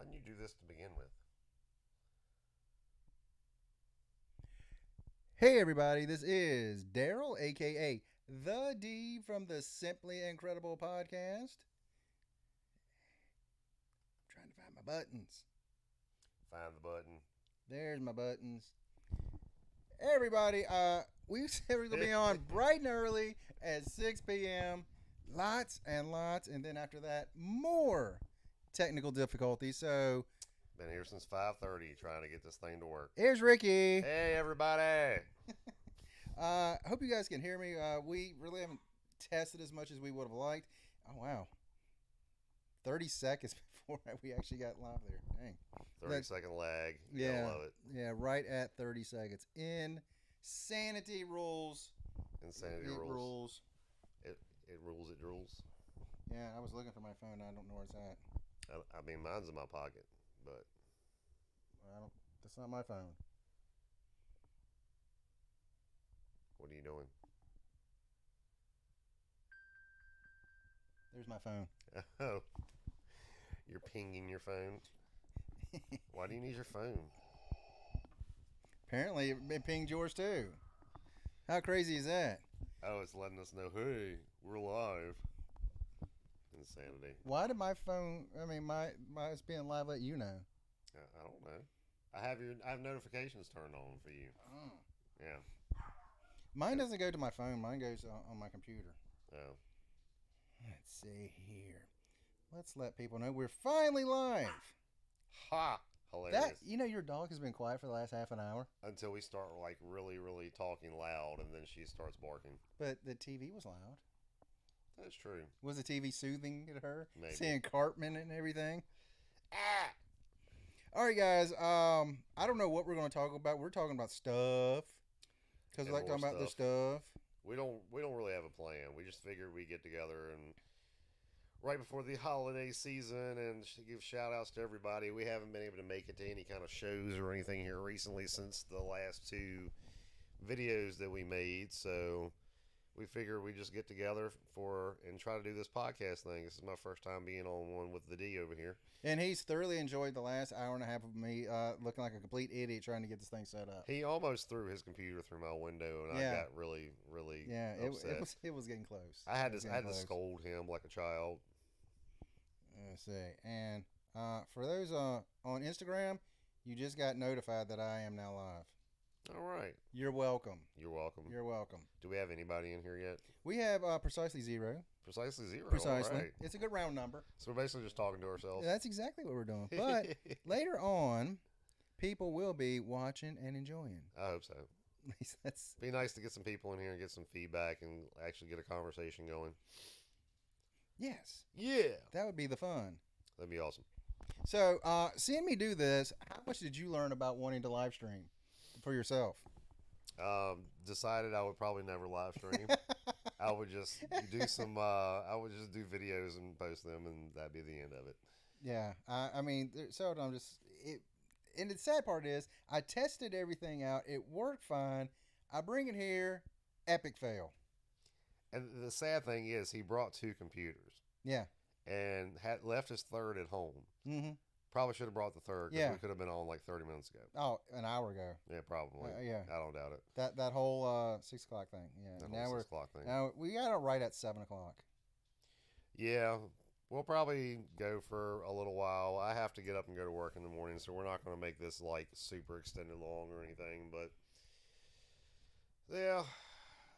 Why didn't you do this to begin with? Hey everybody, this is Daryl, aka the D from the Simply Incredible podcast. I'm trying to find my buttons. Find the button. There's my buttons. Everybody, we said we're gonna be on bright and early at 6 p.m. Lots and lots, and then after that, more technical difficulties. So Been here since 5:30 trying to get this thing to work. here's Ricky. Hey, everybody! I hope you guys can hear me. We really haven't tested as much as we would have liked. Oh wow, 30 seconds before we actually got live there. Dang. 30-second lag. Yeah. Love it. Yeah, right at 30 seconds. Insanity rules. Insanity It rules. It rules. It rules. Yeah, I was looking for my phone. I don't know where it's at. I mean, mine's in my pocket, but I don't. That's not my phone. what are you doing? There's my phone. Oh, you're pinging your phone. Why do you need your phone? Apparently, it pinged yours too. How crazy is that? Oh, it's letting us know, hey, we're live. Insanity. Why did my phone? I mean, my it's being live. Let you know. I don't know. I have notifications turned on for you. Oh. Yeah. Mine doesn't go to my phone. Mine goes on my computer. Oh. Let's see here. Let's let people know we're finally live. Ha! Hilarious. Your dog has been quiet for the last half an hour, Until we start like really, really talking loud, and then she starts barking. but the TV was loud. That's true. Was the TV soothing to her? Maybe. Seeing Cartman and everything. Ah! All right, guys. I don't know what we're going to talk about. We're talking about stuff because we And like more talking about the stuff. stuff. We don't really have a plan. We just figured we get together and right before the holiday season and give shout outs to everybody. We haven't been able to make it to any kind of shows or anything here recently since the last two videos that we made. So we figured we just get together and try to do this podcast thing. This is my first time being on one with the D over here. And he's thoroughly enjoyed the last hour and a half of me looking like a complete idiot trying to get this thing set up. He almost threw his computer through my window, and Yeah. I got really, really Yeah, upset. it was getting close. I had It was to getting close. scold him like a child. Let's see. And for those on Instagram, you just got notified that I am now live. All right, You're welcome. you're welcome. You're welcome. Do we have anybody in here yet? We have precisely zero. Precisely zero. Precisely. All right. It's a good round number. So we're basically just talking to ourselves. That's exactly what we're doing. But later on, people will be watching and enjoying. I hope so. At least that's Be nice to get some people in here and get some feedback and actually get a conversation going. yes. Yeah, That would be the fun. that'd be awesome. So, seeing me do this, how much did you learn about wanting to live stream for yourself? Decided I would probably never live stream. I would just do some. I would just do videos and post them, and that'd be the end of it. Yeah, I mean, so I'm just it. And the sad part is, I tested everything out. It worked fine. I bring it here, epic fail. And the sad thing is, he brought two computers Yeah. and had left his third at home. Mm-hmm. Probably should have brought the third because Yeah. we could have been on like 30 minutes ago. Oh, an hour ago. Yeah, probably. Yeah. I don't doubt it. That whole 6 o'clock thing. Yeah. That now whole we're 6 o'clock thing. now we got it right at 7 o'clock. Yeah, we'll probably go for a little while. I have to get up and go to work in the morning, so we're not going to make this like super extended long or anything. But yeah,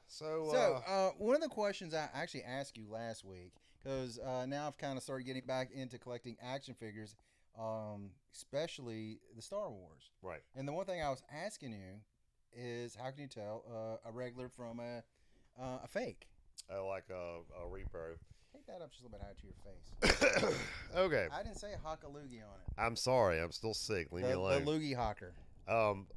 So, one of the questions I actually asked you last week, because now I've kind of started getting back into collecting action figures, especially the Star Wars. right. And the one thing I was asking you is, how can you tell a regular from a fake? I like a repro. Take that up just a little bit out to your face. Okay, I didn't say hock a loogie on it. I'm sorry. I'm still sick. Leave me The alone. loogie hawker.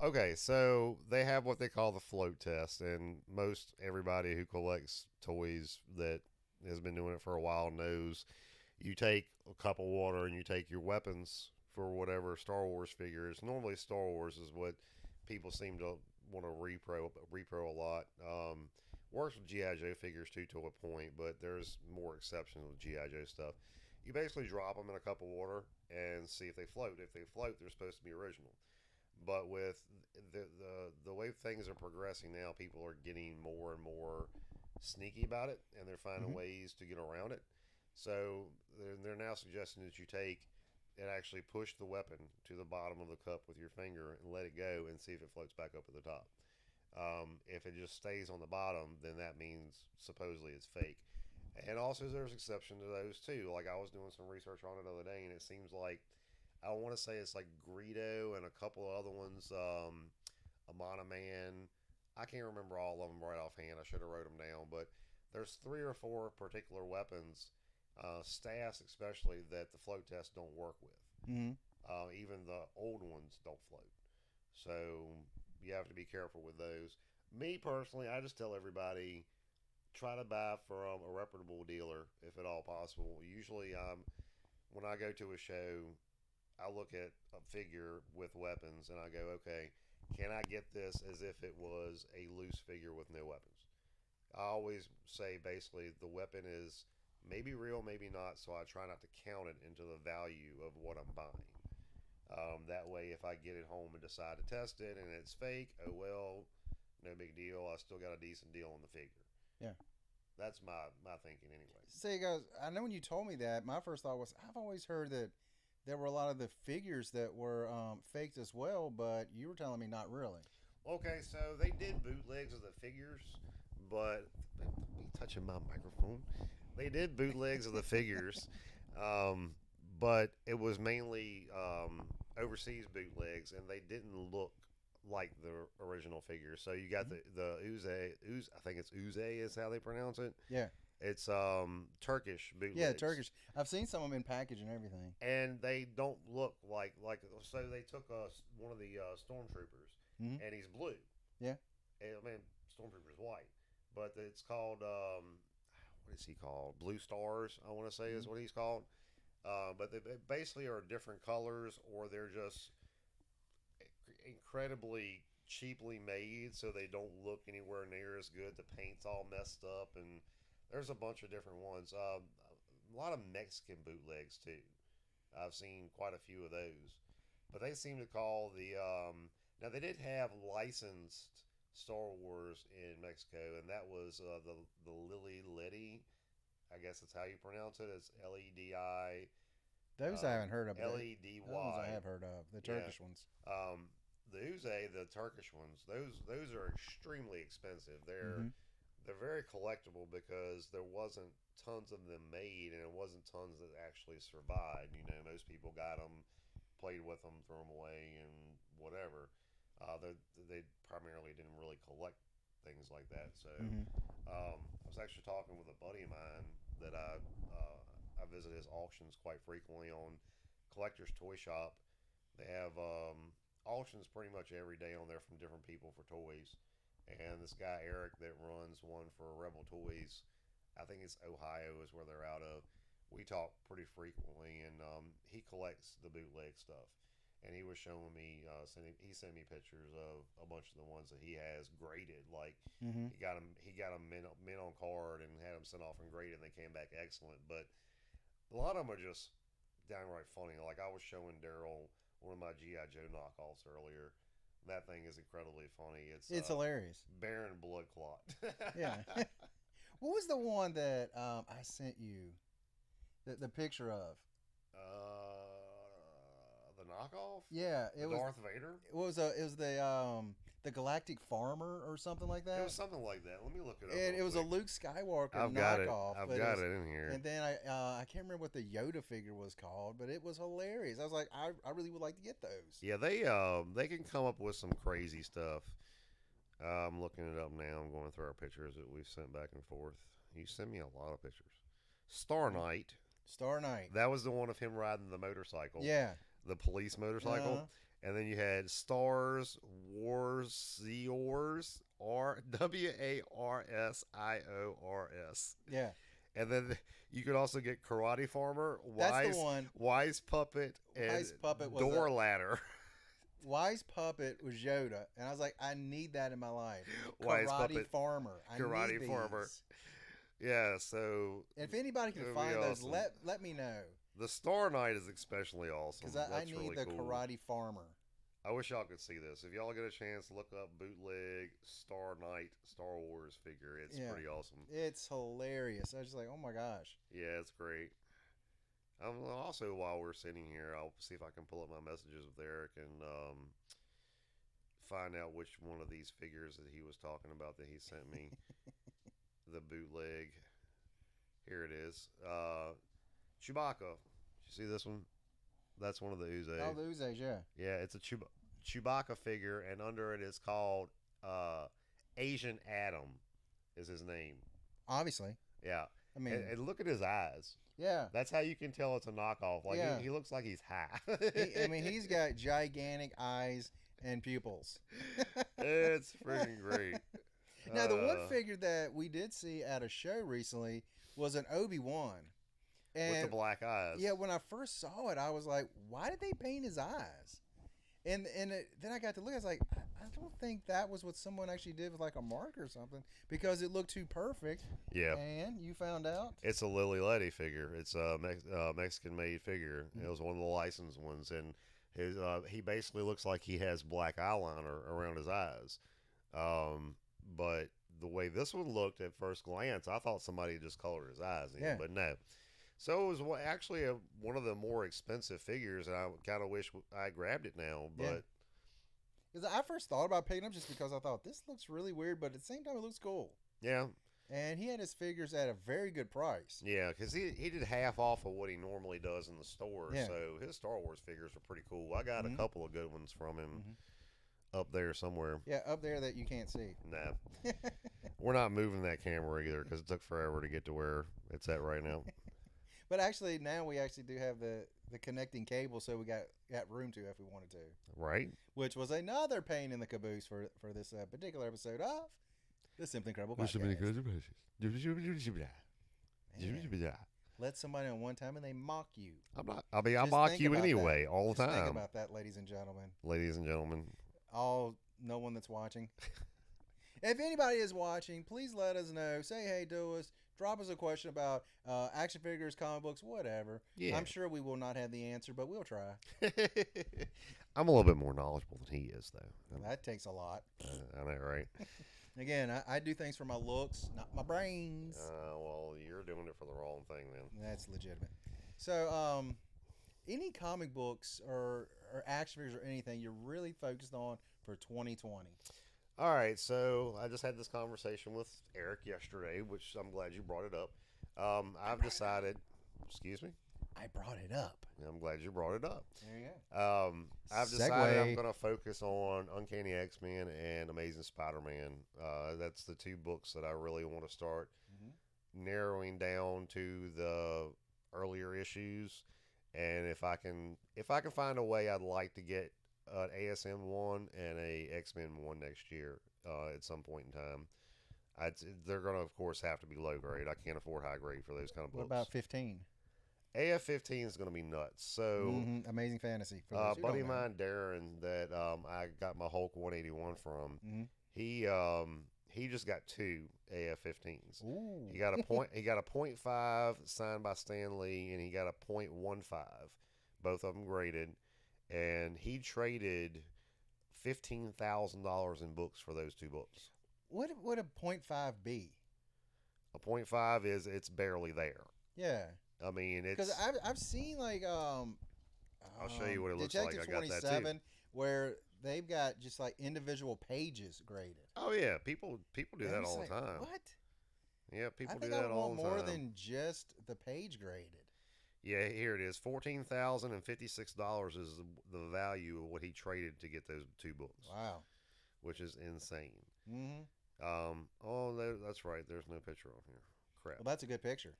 Okay, so they have what they call the float test, and most everybody who collects toys that has been doing it for a while knows you take a cup of water and you take your weapons for whatever Star Wars figures. Normally, Star Wars is what people seem to want to repro a lot. Works with GI Joe figures too to a point, but there's more exceptions with GI Joe stuff. You basically drop them in a cup of water and see if they float. If they float, they're supposed to be original. But with the way things are progressing now, people are getting more and more sneaky about it, and they're finding Mm-hmm. ways to get around it. So they're now suggesting that you take and actually push the weapon to the bottom of the cup with your finger and let it go and see if it floats back up at the top. If it just stays on the bottom, then that means supposedly it's fake. And also, there's exception to those too. Like I was doing some research on it the other day, and it seems like I want to say it's like Greedo and a couple of other ones. Amana Man. I can't remember all of them right offhand. I should have wrote them down, but there's three or four particular weapons, staffs especially, that the float tests don't work with. Mm-hmm. Even the old ones don't float. So you have to be careful with those. Me personally, I just tell everybody try to buy from a reputable dealer if at all possible. Usually, when I go to a show, I look at a figure with weapons and I go, okay, can I get this as if it was a loose figure with no weapons? I always say basically the weapon is maybe real, maybe not, so I try not to count it into the value of what I'm buying. That way, if I get it home and decide to test it and it's fake, oh well, no big deal. I still got a decent deal on the figure. Yeah. That's my thinking anyway. See, guys, I know when you told me that, my first thought was I've always heard that there were a lot of the figures that were faked as well, but you were telling me not really. Okay, so they did bootlegs of the figures, but me touching my microphone. They did bootlegs of the figures, um, but it was mainly overseas bootlegs, and they didn't look like the original figures. So you got Mhm. the Uze, I think it's Uze is how they pronounce it. Yeah. It's Turkish Yeah, bootlegs. Turkish. I've seen some of them in package and everything. And they don't look like so they took one of the stormtroopers Mm-hmm. and he's blue. Yeah. And, I mean, stormtrooper's white, but it's called what is he called? Blue Stars, I want to say Mm-hmm. is what he's called. But they basically are different colors, or they're just incredibly cheaply made, so they don't look anywhere near as good. The paint's all messed up, and there's a bunch of different ones. A lot of Mexican bootlegs too. I've seen quite a few of those, but they seem to call the now they did have licensed Star Wars in Mexico, and that was the Lily Letty. I guess that's how you pronounce it. It's Ledi Those I haven't heard of. But Ledy. those ones I have heard of. The Yeah. Turkish ones. The Uze, the Turkish ones, those are extremely expensive. Mm-hmm. They're very collectible because there wasn't tons of them made, and it wasn't tons that actually survived. You know, most people got them, played with them, threw them away, and whatever. They primarily didn't really collect things like that. So Mm-hmm. I was actually talking with a buddy of mine that I visit his auctions quite frequently on Collector's Toy Shop. They have auctions pretty much every day on there from different people for toys. And this guy Eric that runs one for Rebel Toys, I think it's Ohio is where they're out of. We talk pretty frequently, and he collects the bootleg stuff. And he was showing me, he sent me pictures of a bunch of the ones that he has graded. Like Mm-hmm. he got them mint on card and had them sent off and graded, and they came back excellent. But a lot of them are just downright funny. Like I was showing Daryl one of my GI Joe knockoffs earlier. That thing is incredibly funny. It's hilarious. Baron Bloodclot. Yeah. What was the one that I sent you? The picture of? The knockoff. Yeah, it The was. Darth Vader. It was the Galactic Farmer or something like It that. was something like that. Let me look it up. And real it was a quick. Luke Skywalker I've got it. knockoff. I've but got was- it in here. And then I can't remember what the Yoda figure was called, but it was hilarious. I was like, I really would like to get those. Yeah, they can come up with some crazy stuff. I'm looking it up now. I'm going through our pictures that we've sent back and forth. You sent me a lot of pictures. Star Knight. Star Knight. That was the one of him riding the motorcycle. Yeah. The police motorcycle. Uh-huh. And then you had Stars Wars Ziors WARSIORS. Yeah. And then you could also get Karate Farmer, That's the one. Wise Puppet, and Wise Puppet was Door Ladder. Wise Puppet was Yoda, and I was like, I need that in my life. Wise Karate Puppet. Farmer. I Karate need Farmer. these. Yeah, so And if anybody can That'd be find those, awesome. let me know. The Star Knight is especially awesome. Because I That's need really the cool. Karate Farmer. I wish y'all could see this. If y'all get a chance, look up bootleg Star Knight Star Wars figure. It's Yeah. pretty awesome. It's hilarious. I was just like, oh my gosh. Yeah, it's great. Also, while we're sitting here, I'll see if I can pull up my messages with Eric and find out which one of these figures that he was talking about that he sent me. The bootleg. Here it is. Chewbacca. You see this one? That's one of the Uze. Oh, the Uzes, yeah. Yeah, it's a Chewbacca figure, and under it is called Asian Adam, is his name. Obviously. Yeah. I mean, And look at his eyes. yeah. That's how you can tell it's a knockoff. Like Yeah. he looks like he's high. He's got gigantic eyes and pupils. It's freaking great. Now, the one figure that we did see at a show recently was an Obi-Wan. With the black eyes. Yeah, when I first saw it, I was like, why did they paint his eyes? And then I got to look, I was like, I don't think that was what someone actually did with like a mark or something because it looked too perfect. Yeah. And you found out? It's a Lily Letty figure. It's a Mexican-made figure. It was one of the licensed ones, and his he basically looks like he has black eyeliner around his eyes. But the way this one looked at first glance, I thought somebody had just colored his eyes in, Yeah. but no. So it was actually one of the more expensive figures, and I kind of wish I grabbed it now. But Yeah. Because I first thought about picking up just because I thought this looks really weird, but at the same time, it looks cool. yeah, And he had his figures at a very good price. yeah, because he did half off of what he normally does in the store. Yeah. So his Star Wars figures are pretty cool. I got a couple of good ones from him up there somewhere. Yeah, up there that you can't see. Nah, we're not moving that camera either because it took forever to get to where it's at right now. But actually, now we actually do have the connecting cable, so we got room to if we wanted to. Right? Which was another pain in the caboose for this particular episode of the Simply Incredible Podcast. Man, let somebody on one time and they mock you. I'm not. I mean, I Just mock think you about anyway, that. all the Just think time, about that, ladies and gentlemen. ladies and gentlemen. No one that's watching. If anybody is watching, please let us know. Say hey to us. Drop us a question about action figures, comic books, whatever. Yeah. I'm sure we will not have the answer, but we'll try. I'm a little bit more knowledgeable than he is, though. That takes a lot. I know, right? Again, I do things for my looks, not my brains. Well, you're doing it for the wrong thing, then. That's legitimate. So, any comic books or action figures or anything you're really focused on for 2020? All right, so I just had this conversation with Eric yesterday, which I'm glad you brought it up. I've decided. Excuse me. I brought it up. I'm glad you brought it up. There you go. I've decided I'm Segue. going to focus on Uncanny X-Men and Amazing Spider-Man. That's the two books that I really want to start narrowing down to the earlier issues. And if I can find a way, I'd like to get an ASM 1 and a X-Men 1 next year at some point in time. They're going to, of course, have to be low grade. I can't afford high grade for those kind of What books. about 15? AF-15 is going to be nuts. So, Amazing Fantasy. For those who buddy of don't know. mine, Darren, that I got my Hulk 181 from, he just got two AF-15s. Ooh. He got a .5 signed by Stan Lee, and he got a .15, both of them graded, and he traded $15,000 in books for those two books. What would a .5 be? A .5 is it's barely there. Yeah. I mean, Because it's. I've seen like I'll show you what it looks like. I got that too. 27 where they've got just like individual pages graded. Oh yeah, people do And that I'm all just the like, time. What? Yeah, people I do think I that would all want the time. more than just the page graded. Yeah, here it is. $14,056 is the value of what he traded to get those two books, Wow. which is insane. Mm-hmm. That's right. There's no picture on here. Crap. Well, that's a good picture.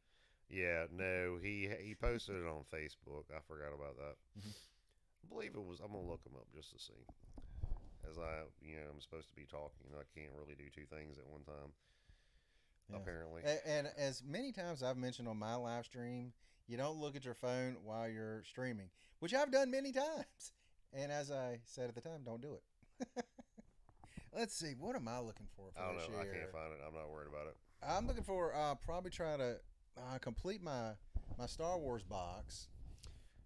Yeah, no, he posted it on Facebook. I forgot about that. Mhm. I believe it was. I'm gonna look him up just to see. As I'm supposed to be talking. I can't really do two things at one time. Yeah. Apparently. And as many times I've mentioned on my live stream, you don't look at your phone while you're streaming, which I've done many times. And as I said at the time, don't do it. Let's see. What am I looking for I don't this know. year? I can't find it. I'm not worried about it. I'm looking for probably try to complete my Star Wars box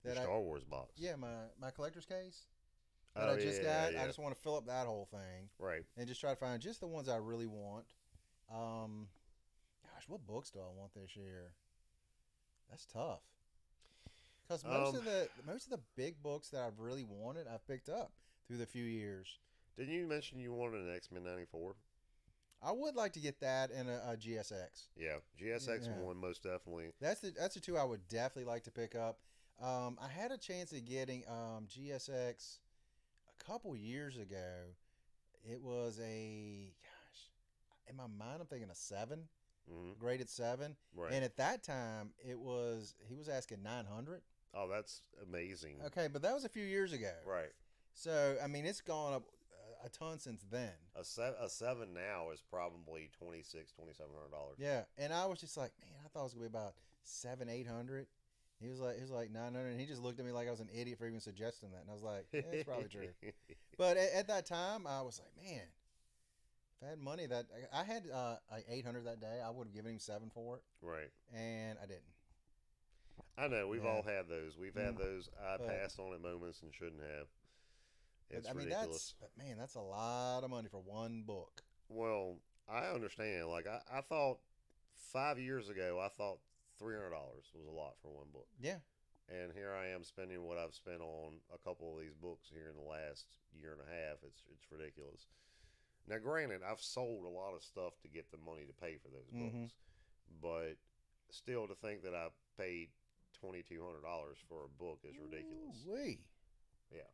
The that Star Wars box. yeah, my collector's case that Oh, I just yeah, got. yeah. I just want to fill up that whole thing Right. and just try to find just the ones I really want. Um, Gosh, what books do I want this year? That's tough. Because Um, most of the big books that I've really wanted, I've picked up through the few years. didn't you mention you wanted an X-Men 94? I would like to get that and a GSX. Yeah, GSX Yeah. one most definitely. That's the two I would definitely like to pick up. I had a chance of getting GSX a couple years ago. It was gosh, in my mind, I'm thinking a 7, Hmm. graded 7. Right. And at that time, he was asking 900. Oh, that's amazing. Okay, but that was a few years ago. Right. So, I mean, it's gone up a ton since then. A seven now is probably $2,700. Yeah, and I was just like, man, I thought it was gonna be about 700, 800. He was like 900, and he just looked at me like I was an idiot for even suggesting that, and I was like, yeah, it's probably true. But at that time, I was like, man, if I had money that I had like 800 that day, I would have given him 7 for it, Right. and I didn't. I know we've Yeah. all had those. We've had Mm. those I But- passed on at moments and shouldn't have. It's I mean, ridiculous. that's a lot of money for one book. Well, I understand. Like I thought 5 years ago, I thought $300 was a lot for one book, Yeah, and here I am spending what I've spent on a couple of these books here in the last year and a half. It's ridiculous. Now, granted, I've sold a lot of stuff to get the money to pay for those Mhm. books, but still, to think that I paid $2,200 for a book is ridiculous. Ooh-wee. Yeah,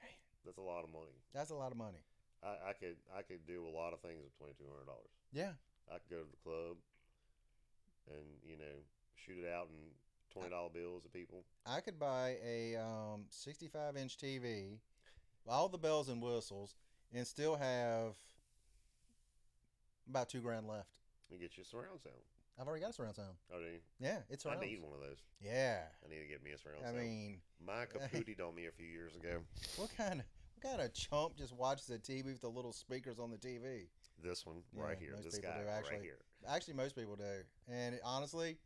Man, that's a lot of money. that's a lot of money. I could do a lot of things with $2,200. Yeah, I could go to the club and shoot it out in $20 bills at people. I could buy a 65-inch TV, all the bells and whistles, and still have about $2,000 left. And get you a surround sound. I've already got a surround sound. Oh, do you? Yeah, it's I surround. need one of those. Yeah, I need to get me a surround I sound. mean, Mine kapootied on me a few years ago. what kind of chump just watches a TV with the little speakers on the TV? This one Yeah, right here. most This people guy do, right actually. here. Actually, most people do, and honestly,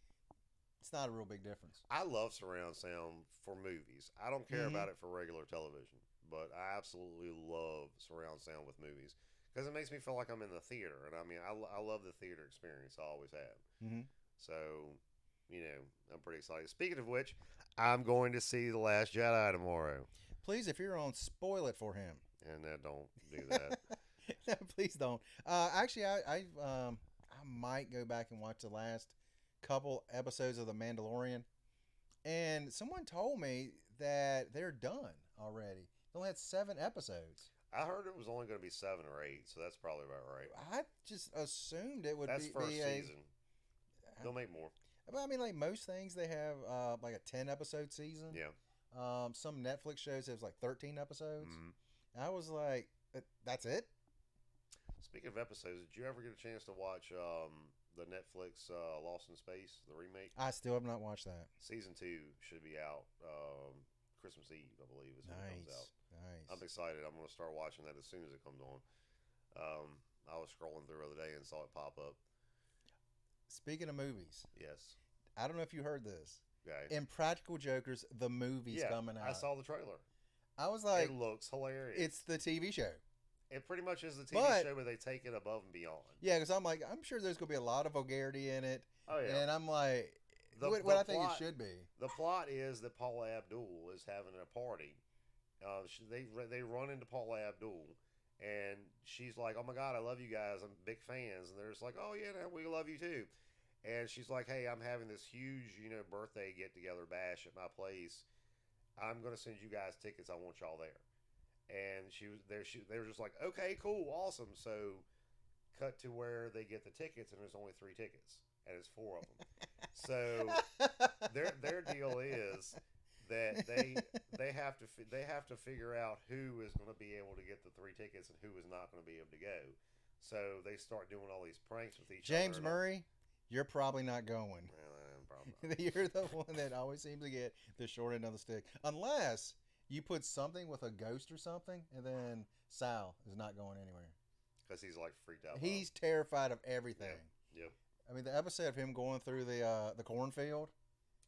it's not a real big difference. I love surround sound for movies. I don't care Mhm. about it for regular television, but I absolutely love surround sound with movies because it makes me feel like I'm in the theater. And I mean, I love the theater experience. I always have. Mm-hmm. So, I'm pretty excited. Speaking of which, I'm going to see The Last Jedi tomorrow. Please, if you're on, spoil it for him. And don't do that. No, please don't. Actually, I might go back and watch the last couple episodes of The Mandalorian, and someone told me that they're done already. They only had 7 episodes. I heard it was only going to be 7 or 8, so that's probably about right. I just assumed it would That's be first be season. They'll make more. But I mean, like most things, they have like a 10-episode season. Yeah. Some Netflix shows have like 13 episodes. Mhm. I was like, that's it? Speaking of episodes, did you ever get a chance to watch the Netflix Lost in Space, the remake? I still have not watched that. Season 2 should be out Christmas Eve, I believe, is when it comes out. Nice. I'm excited. I'm going to start watching that as soon as it comes on. I was scrolling through the other day and saw it pop up. Speaking of movies, Yes. I don't know if you heard this. Okay. Impractical Jokers, the movie's Yeah, coming out. I saw the trailer. I was like, It looks hilarious. it's the TV show. It pretty much is the TV But- show, but they take it above and beyond. Yeah, because I'm like, I'm sure there's going to be a lot of vulgarity in it. Oh yeah. And I'm like, The- what the I think plot- it should be. The plot is that Paula Abdul is having a party. They run into Paula Abdul, and she's like, "Oh my God, I love you guys. I'm big fans." And they're just like, "Oh yeah, no, we love you too." And she's like, "Hey, I'm having this huge, birthday get together bash at my place. I'm gonna send you guys tickets. I want y'all there." And she was there. They were just like, "Okay, cool, awesome." So, cut to where they get the tickets, and there's only 3 tickets, and it's 4 of them. So their deal is that they have to figure out who is going to be able to get the 3 tickets and who is not going to be able to go. So they start doing all these pranks with each James other. Murray, you're probably not going. Well, probably not. You're the one that always seems to get the short end of the stick. Unless you put something with a ghost or something, and then Sal is not going anywhere. Because he's like freaked out. He's terrified of everything. Yep. I mean, the episode of him going through the cornfield.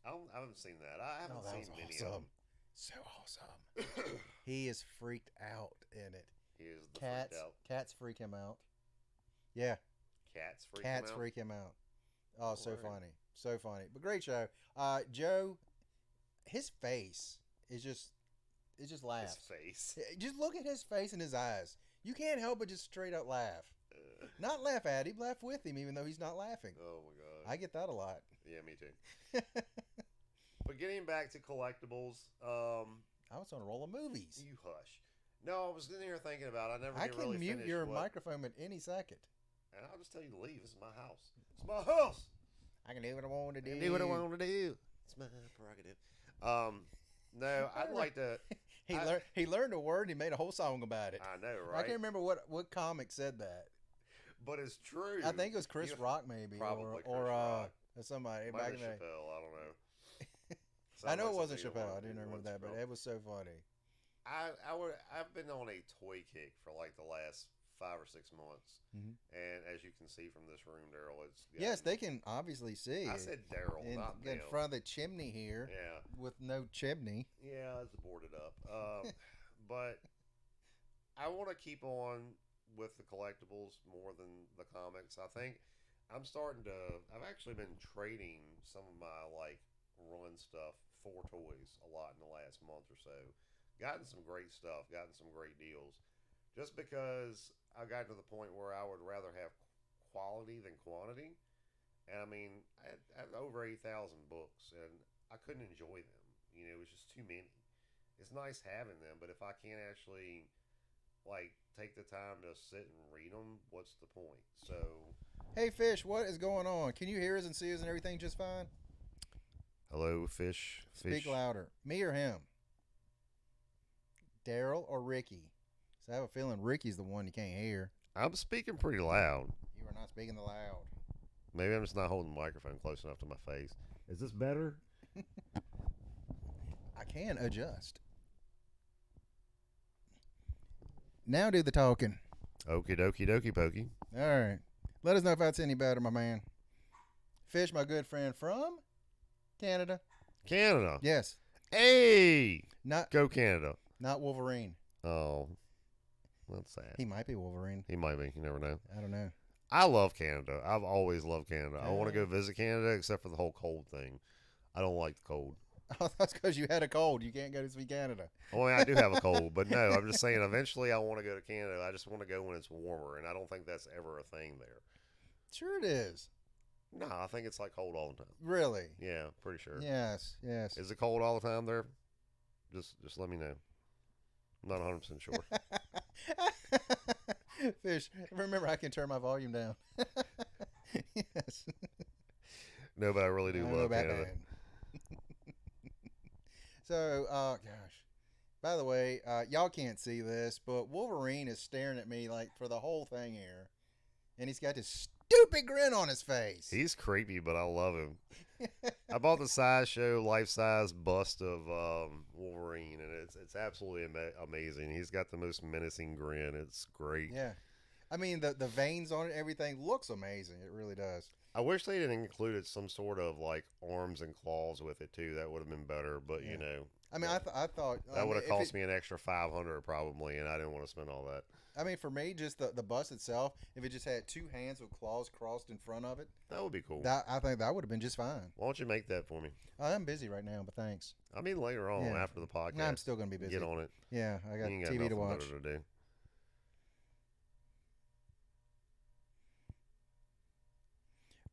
I haven't seen that. I haven't that seen was many awesome. of So awesome. He is freaked out in it. He is the freaked out. Cats freak him out. Yeah, Cats freak cats him out. freak him out. Oh, so Alright. funny, so funny. But great show. Joe, his face is just it just His laughs. face. Just look at his face and his eyes. You can't help but just straight up laugh. Uh, Not laugh at him, laugh with him, even though he's not laughing. oh my god. I get that a lot. Yeah, me too. But getting back to collectibles, I was on a roll of movies. you hush. No, I was sitting here thinking about. I never I did can really mute finish your what, microphone at any second. and I'll just tell you to leave. This is my house. It's my house. I can do what I want to I do. can do what I want to do. It's my prerogative. No, I'd like to. He learned a word and he made a whole song about it. I know, I right? can't remember what comic said that. But it's true. I think it was Chris You- Rock, maybe, Probably or Chris or Rock. somebody Might back be in the day. Chappelle. I don't know. I know Sounds it wasn't something Chappelle. I one- didn't remember one's that, but real. it was so funny. I've been on a toy kick for like the last 5 or 6 months, Mhm. and as you can see from this room, Daryl, it's Yes, gotten- they can obviously see. I it said Daryl, in, not in them. front of the chimney here Yeah, with no chimney. yeah, it's boarded up. But I want to keep on with the collectibles more than the comics. I think I'm starting to. I've actually been trading some of my like run stuff for toys a lot in the last month or so. Gotten some great stuff. Gotten some great deals. Just because I got to the point where I would rather have quality than quantity. And I mean, I have over 8,000 books, and I couldn't enjoy them. You know, it was just too many. It's nice having them, but if I can't actually like take the time to sit and read them, what's the point? So Hey, Fish, what is going on? Can you hear us and see us and everything just fine? hello, fish. Speak louder. Me or him? Daryl or Ricky? So I have a feeling Ricky's the one you can't hear. I'm speaking pretty loud. You are not speaking loud. Maybe I'm just not holding the microphone close enough to my face. Is this better? I can adjust. Now do the talking. Okie dokie dokie pokey. All right. Let us know if that's any better, my man. Fish, my good friend from Canada. Canada. Yes. Hey, Not go Canada. not Wolverine. Oh, that's sad. He might be Wolverine. He might be. You never know. I don't know. I love Canada. I've always loved Canada. I want to Yeah. go visit Canada, except for the whole cold thing. I don't like the cold. Oh, that's because you had a cold. You can't go to see Canada. I mean, I do have a cold, but no, I'm just saying. Eventually, I want to go to Canada. I just want to go when it's warmer, and I don't think that's ever a thing there. Sure it is. No, I think it's like cold all the time. Really? Yeah, pretty sure. Yes. Yes. Is it cold all the time there? Just let me know. I'm not 100% sure. Fish, remember I can turn my volume down. Yes. No, but I really do I know love Canada. Batman. So, gosh. By the way, y'all can't see this, but Wolverine is staring at me like for the whole thing here, and he's got this stupid grin on his face. He's creepy, but I love him. I bought the Sideshow life-size bust of Wolverine, and it's absolutely amazing. He's got the most menacing grin. It's great. Yeah. I mean, the veins on it, everything looks amazing. It really does. I wish they had included some sort of like arms and claws with it too. That would have been better. But Yeah. you know, I mean, I thought that would have if cost it- me an extra $500 probably, and I didn't want to spend all that. I mean, for me, just the bust itself, if it just had two hands with claws crossed in front of it, That would be cool. I think that would have been just fine. Why don't you make that for me? I'm busy right now, but thanks. I mean, later on Yeah. after the podcast. I'm still going to be busy. Get on it. Yeah, I got You ain't got TV to nothing watch. better to do.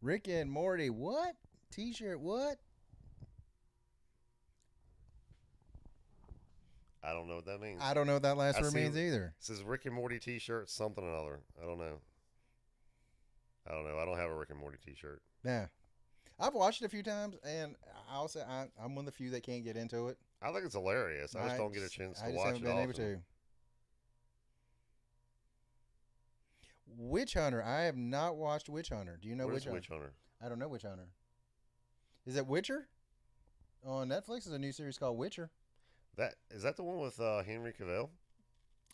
Rick and Morty, what? T-shirt, what? I don't know what that means. I don't know what that last I word see- means either. It says Rick and Morty T-shirt, something or other. I don't know. I don't have a Rick and Morty T-shirt. Yeah. I've watched it a few times, and I'll say I'm one of the few that can't get into it. I think it's hilarious. I just don't get a chance I to just watch haven't it been able often. to. Witch Hunter. I have not watched Witch Hunter. Do you know What Witch is Hunter? Witch Hunter? I don't know Witch Hunter. Is it Witcher? On Netflix, there's a new series called Witcher. Is that the one with Henry Cavill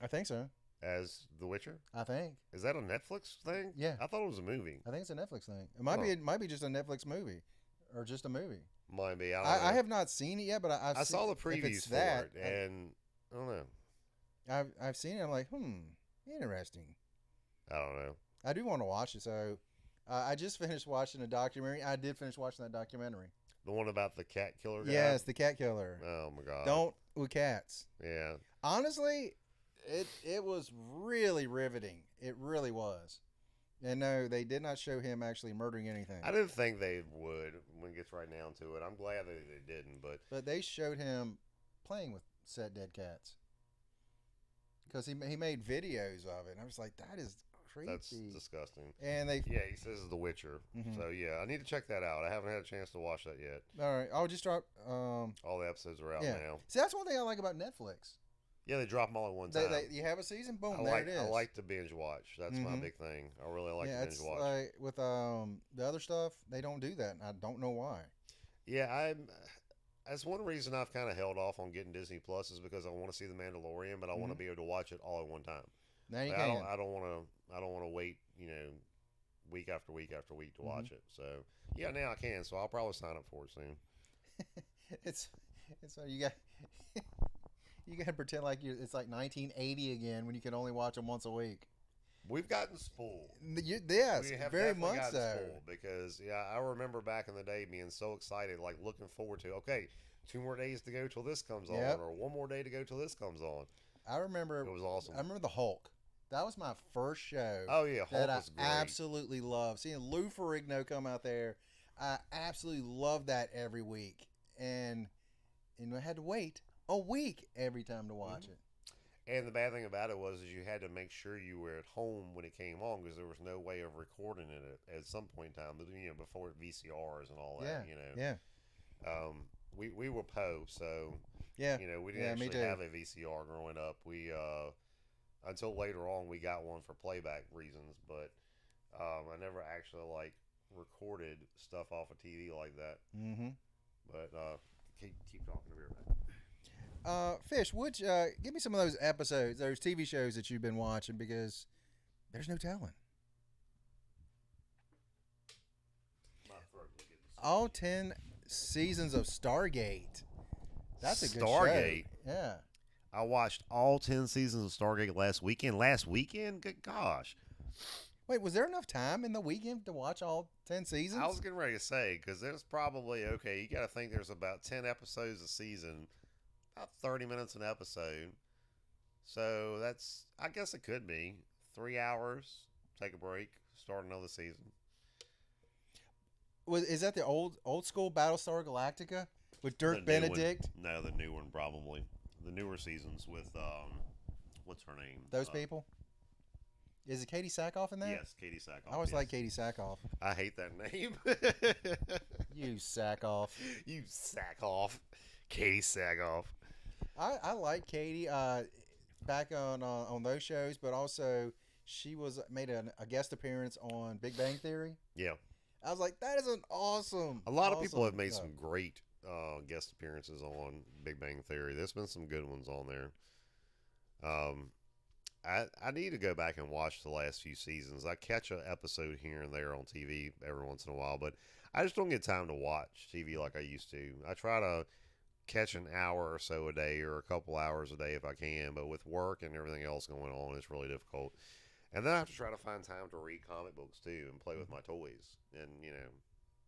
I think so. as the Witcher? I think. Is that a Netflix thing? Yeah. I thought it was a movie. I think it's a Netflix thing. It might be just a Netflix movie, or just a movie. Might be. I don't know. I have not seen it yet, but I saw the if previews it's for that, it, and I don't know. I've seen it. I'm like, interesting. I don't know. I do want to watch it. So I just finished watching a documentary. I did finish watching that documentary. The one about the cat killer guy? Yes, the cat killer. Oh, my God. Don't with cats. Yeah. Honestly, it was really riveting. It really was. And no, they did not show him actually murdering anything. I didn't think they would when it gets right down to it. I'm glad that they didn't, But they showed him playing with said dead cats. Because he made videos of it. And I was like, that is creepy. that's disgusting. And they... Yeah, he says it's The Witcher. Mhm. So, yeah, I need to check that out. I haven't had a chance to watch that yet. All right. I'll just drop... All the episodes are out yeah. now. See, that's one thing I like about Netflix. Yeah, they drop them all at one time. You have a season, boom, I there like it is. I like to binge watch. That's my Mhm. big thing. I really like to yeah, binge it's watch. like with the other stuff, they don't do that. And I don't know why. Yeah, that's one reason I've kind of held off on getting Disney Plus is because I want to see The Mandalorian, but I want to be able to watch it all at one time. Now you Like, can. I don't want to wait, week after week after week to watch it. So yeah, now I can. So I'll probably sign up for it soon. It's you got you got to pretend like it's like 1980 again when you can only watch them once a week. We've gotten spoiled. Yes, We have very definitely much gotten so. spoiled because I remember back in the day being so excited, like looking forward to 2 more days to go till this comes Yep. on, or 1 more day to go till this comes on. I remember. It was awesome. I remember the Hulk. That was my first show. Oh yeah, Hulk that I was great. absolutely love. Seeing Lou Ferrigno come out there, I absolutely love that every week, and I had to wait a week every time to watch it. And the bad thing about it was is you had to make sure you were at home when it came on because there was no way of recording it at some point in time. But before VCRs and all that, Yeah. We were Poe, so Yeah. we didn't Yeah, me actually too. have a VCR growing up. We until later on we got one for playback reasons, but I never actually recorded stuff off of TV like that. Mm-hmm. But keep talking to me about it. Fish, give me some of those episodes, those TV shows that you've been watching, because there's no telling. My throat will get All 10 seasons of Stargate. That's a good Stargate? show. Yeah. I watched all 10 seasons of Stargate last weekend. Good gosh. Wait, was there enough time in the weekend to watch all 10 seasons? I was getting ready to say, because there's probably, you got to think there's about 10 episodes a season, about 30 minutes an episode. So I guess it could be 3 hours, take a break, start another season. Is that the old school Battlestar Galactica with Dirk The new Benedict? one. No, the new one probably. The newer seasons with, what's her name? Those people? Is it Katie Sackhoff in that? Yes, Katie Sackhoff. I always yes. like Katie Sackhoff. I hate that name. You Sackhoff. You Sackhoff. Katie Sackhoff. I like Katie back on those shows, but also she made a guest appearance on Big Bang Theory. Yeah. I was like, that is an awesome. A lot of people have made show. some great guest appearances on Big Bang Theory. There's been some good ones on there. I need to go back and watch the last few seasons. I catch an episode here and there on TV every once in a while, but I just don't get time to watch TV like I used to. I try to catch an hour or so a day or a couple hours a day if I can, but with work and everything else going on, it's really difficult. And then I have to try to find time to read comic books too and play with my toys. And,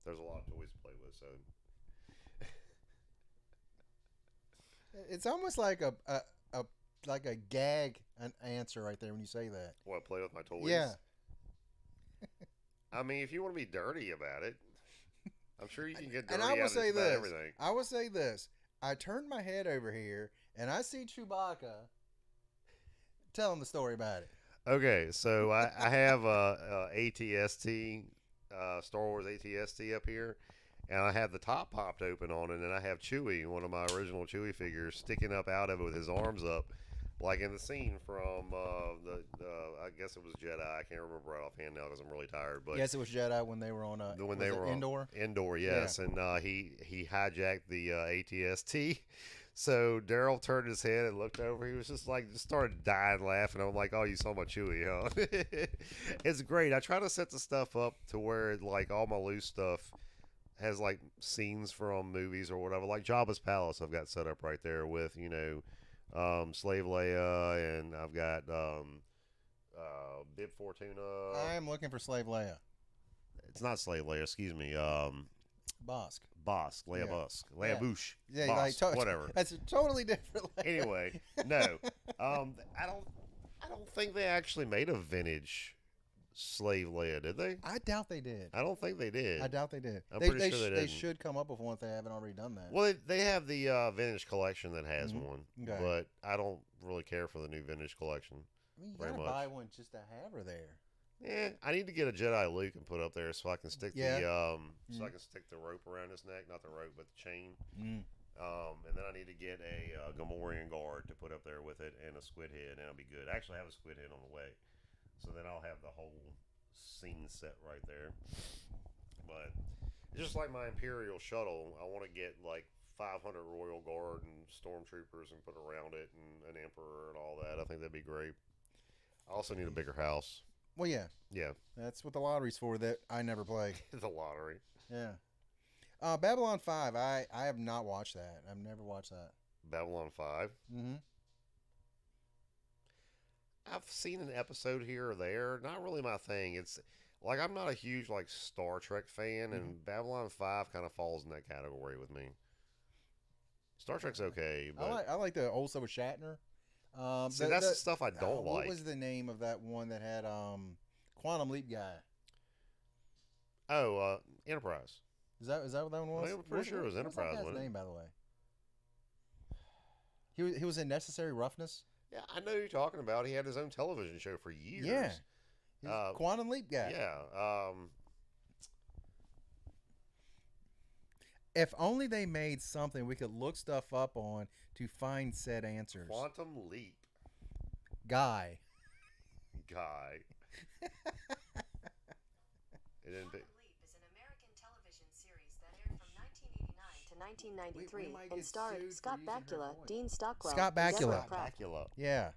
there's a lot of toys to play with, so. It's almost like a gag an answer right there when you say that. What, play with my toys? Yeah. I mean, if you want to be dirty about it, I'm sure you can get dirty And I will out say of just about this. everything. I will say this. I turned my head over here and I see Chewbacca. Tell him the story about it. Okay, so I have ATST, Star Wars ATST up here, and I have the top popped open on it, and I have Chewie, one of my original Chewie figures, sticking up out of it with his arms up, like in the scene from I guess it was Jedi. I can't remember right offhand now because I'm really tired. But Yes, it was Jedi when they were on when they were Endor. Indoor, yes, and he hijacked the ATST. So Daryl turned his head and looked over. He was just started dying laughing. I'm like, "Oh, you saw my Chewie, huh?" It's great. I try to set the stuff up to where all my loose stuff has like scenes from movies or whatever. Like Jabba's palace, I've got set up right there with Slave Leia, and I've got Bib Fortuna. I'm looking for Slave Leia. It's not Slave Leia, excuse me. Bosk. Bosk, Leia Yeah. Busk, Leia Yeah. Boosh, Yeah, Bosk, whatever. That's a totally different Leia. Anyway, no, I don't think they actually made a vintage Slave Leia, did they? I doubt they did. I don't think they did. I doubt they did. I'm pretty sure they They didn't. should come up with one if they haven't already done that. Well, they have the vintage collection that has Mhm. one, Okay. but I don't really care for the new vintage collection. I mean, you very gotta much. buy one just to have her there. Yeah, I need to get a Jedi Luke and put up there so I can stick Yeah. so I can stick the rope around his neck, not the rope, but the chain. Mm. And then I need to get a Gamorrean guard to put up there with it and a squid head, and I'll be good. Actually, I have a squid head on the way, so then I'll have the whole scene set right there. But just like my Imperial shuttle, I want to get like 500 Royal Guard and stormtroopers and put around it, and an Emperor and all that. I think that'd be great. I also need a bigger house. Well, yeah, Yeah, that's what the lottery's for. That I never play. the lottery. Yeah. Babylon 5. I have not watched that. I've never watched that. Babylon 5. Mm-hmm. I've seen an episode here or there. Not really my thing. It's like I'm not a huge like Star Trek fan, and Babylon 5 kind of falls in that category with me. Star Trek's okay, but I like the old stuff with Shatner. see, that's the stuff I don't What like. was the name of that one that had Quantum Leap guy? Enterprise. Is that what that one was? I'm pretty sure it was Enterprise, What was that wasn't guy's it? name, by the way? He was in Necessary Roughness. Yeah, I know who you're talking about. He had his own television show for years. Yeah. He was Quantum Leap guy. Yeah. If only they made something we could look stuff up on to find said answers. Quantum Leap Guy. guy. It didn't. Quantum Leap is an American television series that aired from 1989 to 1993 We might and get starred sued for Scott using her Bakula, voice. Dean Stockwell, Scott and Deborah Bakula. Pratt. Dracula. Yeah.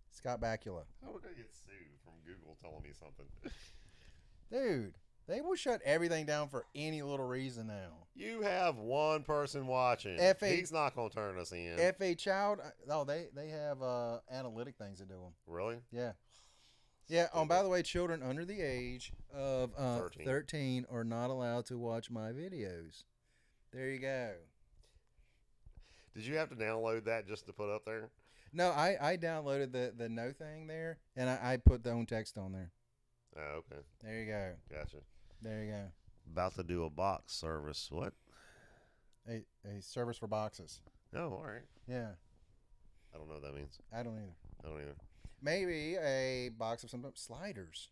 Scott Bakula. How would I get sued from Google telling me something? Dude, they will shut everything down for any little reason now. You have one person watching. He's not going to turn us in. If a child, they have analytic things to do them. Really? Yeah. Yeah. By the way, children under the age of 13 are not allowed to watch my videos. There you go. Did you have to download that just to put up there? No, I downloaded the no thing there, and I put the own text on there. Oh, okay. There you go. Gotcha. There you go. About to do a box service. What? A service for boxes. Oh, all right. Yeah. I don't know what that means. I don't either. I don't either. Maybe a box of some sliders.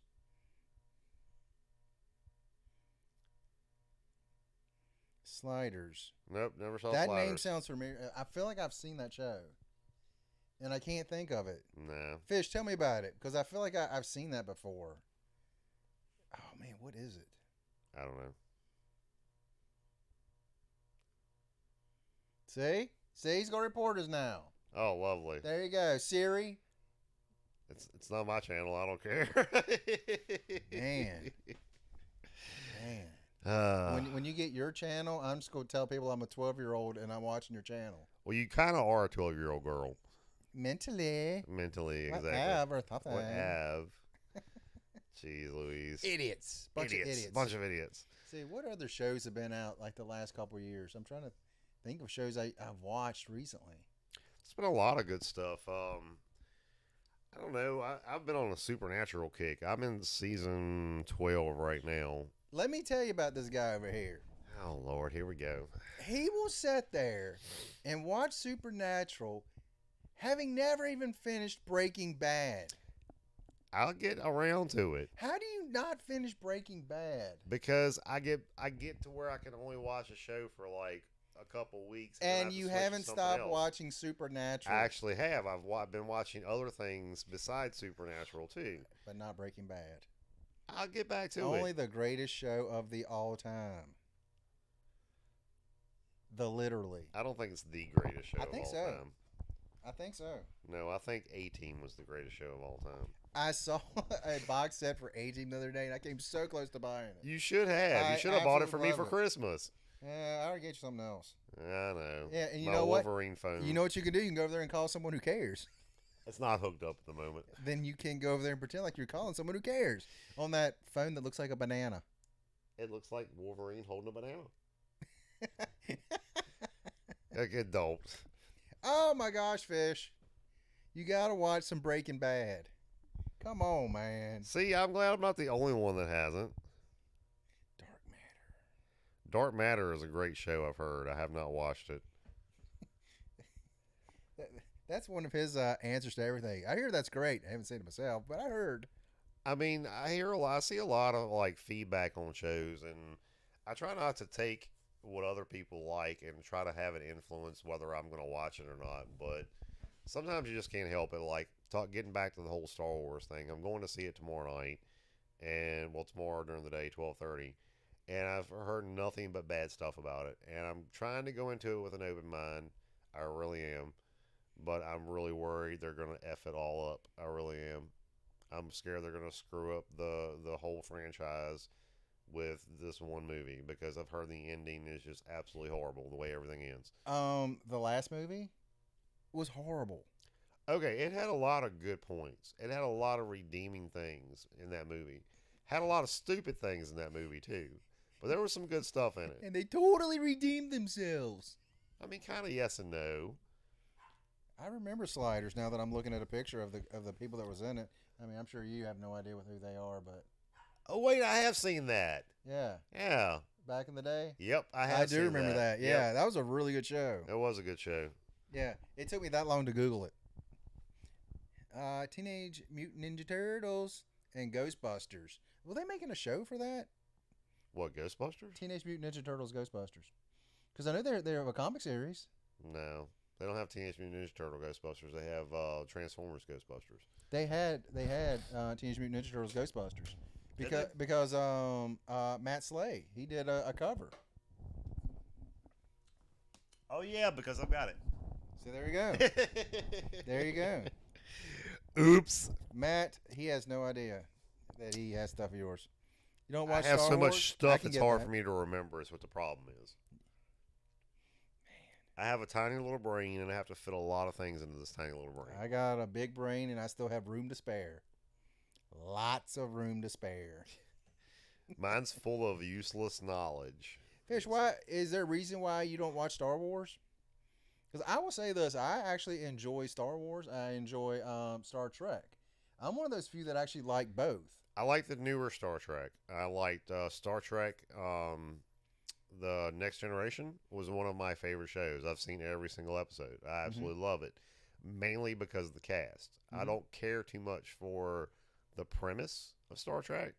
Sliders. Nope, never saw That Sliders. name sounds familiar. I feel like I've seen that show, and I can't think of it. No. Fish, tell me about it, because I feel like I've seen that before. Oh man, what is it? I don't know. See, he's got reporters now. Oh, lovely. There you go, Siri. It's not my channel. I don't care. Man. When you get your channel, I'm just going to tell people I'm a 12-year-old and I'm watching your channel. Well, you kind of are a 12-year-old girl. Mentally. Mentally, exactly. Whatever. Something. What have? Jeez Louise. Idiots. Bunch of idiots. Bunch of idiots. See, what other shows have been out like the last couple of years? I'm trying to think of shows I've watched recently. It's been a lot of good stuff. I don't know. I've been on a supernatural kick. I'm in season 12 right now. Let me tell you about this guy over here. Oh, Lord. Here we go. He will sit there and watch Supernatural having never even finished Breaking Bad. I'll get around to it. How do you not finish Breaking Bad? Because I get to where I can only watch a show for like a couple weeks. And you haven't stopped watching Supernatural. I actually have. I've been watching other things besides Supernatural too. But not Breaking Bad. I'll get back to Only it. the greatest show of the all time. Literally. I don't think it's the greatest show I think of all so. time. I think so. No, I think A-Team was the greatest show of all time. I saw a box set for A-Team the other day, and I came so close to buying it. You should have. I You should have bought it for absolutely me for love it. Christmas. I already get you something else. I know. Yeah, and you My know what? Wolverine phone. You know what you can do? You can go over there and call someone who cares. It's not hooked up at the moment. Then you can go over there and pretend like you're calling someone who cares on that phone that looks like a banana. It looks like Wolverine holding a banana. Like it don't. Oh my gosh, Fish. You gotta watch some Breaking Bad. Come on, man. See, I'm glad I'm not the only one that hasn't. Dark Matter. Dark Matter is a great show, I've heard. I have not watched it. That's one of his answers to everything. I hear that's great. I haven't seen it myself, but I heard. I mean, I see a lot of like feedback on shows, and I try not to take what other people like and try to have it influence whether I'm going to watch it or not. But sometimes you just can't help it. Like getting back to the whole Star Wars thing, I'm going to see it tomorrow night, and tomorrow during the day, 12:30, and I've heard nothing but bad stuff about it, and I'm trying to go into it with an open mind. I really am, but I'm really worried they're going to f it all up. I really am. I'm scared they're going to screw up the whole franchise with this one movie because I've heard the ending is just absolutely horrible the way everything ends. The last movie was horrible. Okay, it had a lot of good points. It had a lot of redeeming things in that movie. Had a lot of stupid things in that movie too. But there was some good stuff in it. And they totally redeemed themselves. I mean, kind of yes and no. I remember Sliders now that I'm looking at a picture of the people that was in it. I mean, I'm sure you have no idea who they are, but Oh wait, I have seen that. yeah, Yeah. back in the day. Yep, I have. I do seen remember that. Yep. Yeah, that was a really good show. It was a good show. Yeah, it took me that long to Google it. Teenage Mutant Ninja Turtles and Ghostbusters. Were they making a show for that? What, Ghostbusters? Teenage Mutant Ninja Turtles Ghostbusters. Because I know they have a comic series. No, they don't have Teenage Mutant Ninja Turtle Ghostbusters. They have Transformers Ghostbusters. They had Teenage Mutant Ninja Turtles Ghostbusters because Matt Slay, he did a cover. Oh yeah, because I've got it. So there you go. There you go. Oops. Matt, he has no idea that he has stuff of yours. You don't I watch have Star so Wars? much I stuff can it's get hard that. for me to remember is what the problem is. I have a tiny little brain and I have to fit a lot of things into this tiny little brain. I got a big brain and I still have room to spare. Lots of room to spare. Mine's full of useless knowledge. Fish, why is there a reason why you don't watch Star Wars? Because I will say this, I actually enjoy Star Wars. I enjoy Star Trek. I'm one of those few that actually like both. I like the newer Star Trek. I liked Star Trek. The Next Generation was one of my favorite shows. I've seen every single episode. I absolutely love it, mainly because of the cast. I don't care too much for the premise of Star Trek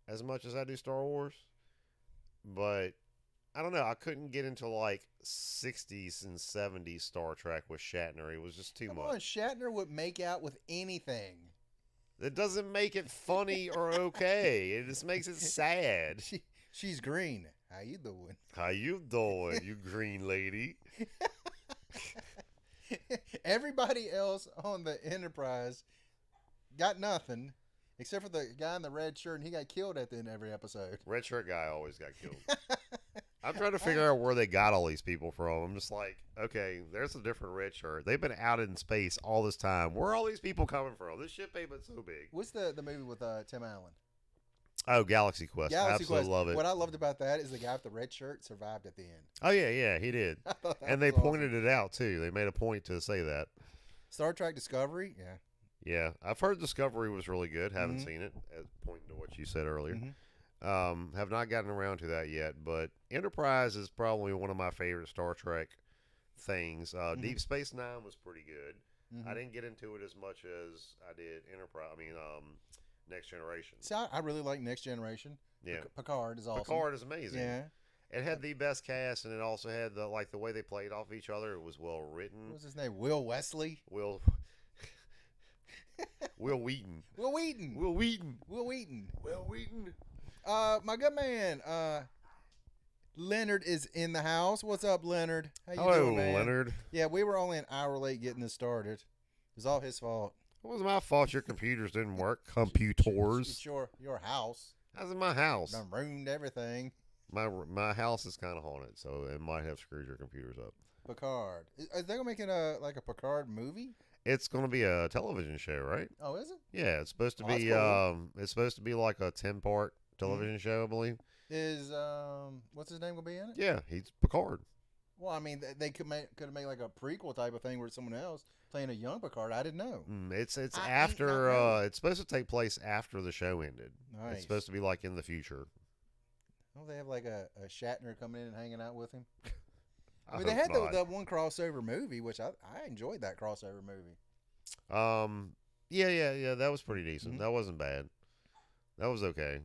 as much as I do Star Wars, but I don't know. I couldn't get into like 60s and 70s Star Trek with Shatner. It was just too Come much. on, Shatner would make out with anything. That doesn't make it funny or okay. It just makes it sad. She's green. How you doing? How you doing, you green lady? Everybody else on the Enterprise got nothing, except for the guy in the red shirt, and he got killed at the end of every episode. Red shirt guy always got killed. I'm trying to figure out where they got all these people from. I'm just like, okay, there's a different red shirt. They've been out in space all this time. Where are all these people coming from? This ship ain't been so big. What's the movie with Tim Allen? Oh, Galaxy Quest. Galaxy Absolutely Quest. love it. What I loved about that is the guy with the red shirt survived at the end. Oh, yeah, he did. I thought that And they was awesome. pointed it out, too. They made a point to say that. Star Trek Discovery, yeah. Yeah, I've heard Discovery was really good. Haven't Mhm. seen it, as pointing to what you said earlier. Mhm. Have not gotten around to that yet, but Enterprise is probably one of my favorite Star Trek things. Deep Space Nine was pretty good. Mhm. I didn't get into it as much as I did Enterprise. I mean, Next Generation. See, I really like Next Generation. Yeah, Picard is awesome. Picard is amazing. Yeah. It had the best cast, and it also had the way they played off each other. It was well written. What was his name? Will Wesley? Will Wheaton. Will Wheaton. Will Wheaton. Will Wheaton. Will Wheaton. My good man, Leonard is in the house. What's up, Leonard? How you Hello, doing, man? Leonard. Yeah, we were only an hour late getting this started. It was all his fault. It wasn't my fault your computers didn't work. It's Computers. your house. How's in my house? Done ruined everything. My house is kind of haunted, so it might have screwed your computers up. Picard. Is they gonna make it a Picard movie? It's going to be a television show, right? Oh, is it? Yeah, it's supposed to Oh, that's be cool. it's supposed to be like a 10-part television show, I believe. Is what's his name gonna be in it? Yeah, he's Picard. Well, I mean, they could have made like a prequel type of thing where someone else playing a young Picard. I didn't know. It's I ain't after not know. it's supposed to take place after the show ended. Nice. It's supposed to be like in the future. Don't they have like a Shatner coming in and hanging out with him? I I mean, they hope had not. that one crossover movie, which I enjoyed that crossover movie. Yeah, that was pretty decent. Mhm. That wasn't bad. That was okay.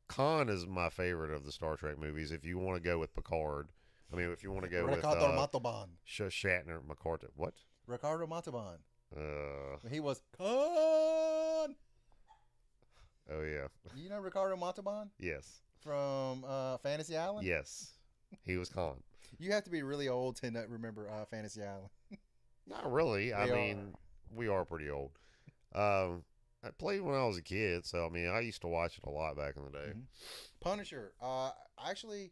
Khan is my favorite of the Star Trek movies. If you want to go with Picard, I mean, if you want to go with Ricardo Montalban. Shatner, McCarthy, what? Ricardo Montalban. Uh, He was Khan. oh yeah, You know Ricardo Montalban yes, from Fantasy Island? yes, he was Khan. You have to be really old to not remember Fantasy Island. Not really. I We mean, we are pretty old. I played when I was a kid, so I mean, I used to watch it a lot back in the day. Mhm. Punisher. Actually,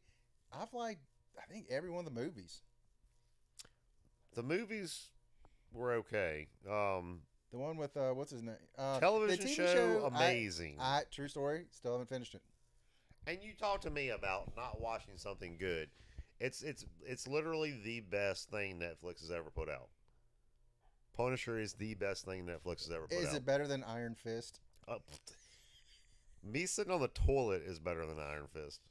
I've liked I think every one of the movies. The movies were okay. The one with what's his name? Television the TV show, amazing. True story. Still haven't finished it. And you talk to me about not watching something good. It's literally the best thing Netflix has ever put out. Punisher is the best thing Netflix has ever put Is out. it better than Iron Fist? Me sitting on the toilet is better than Iron Fist.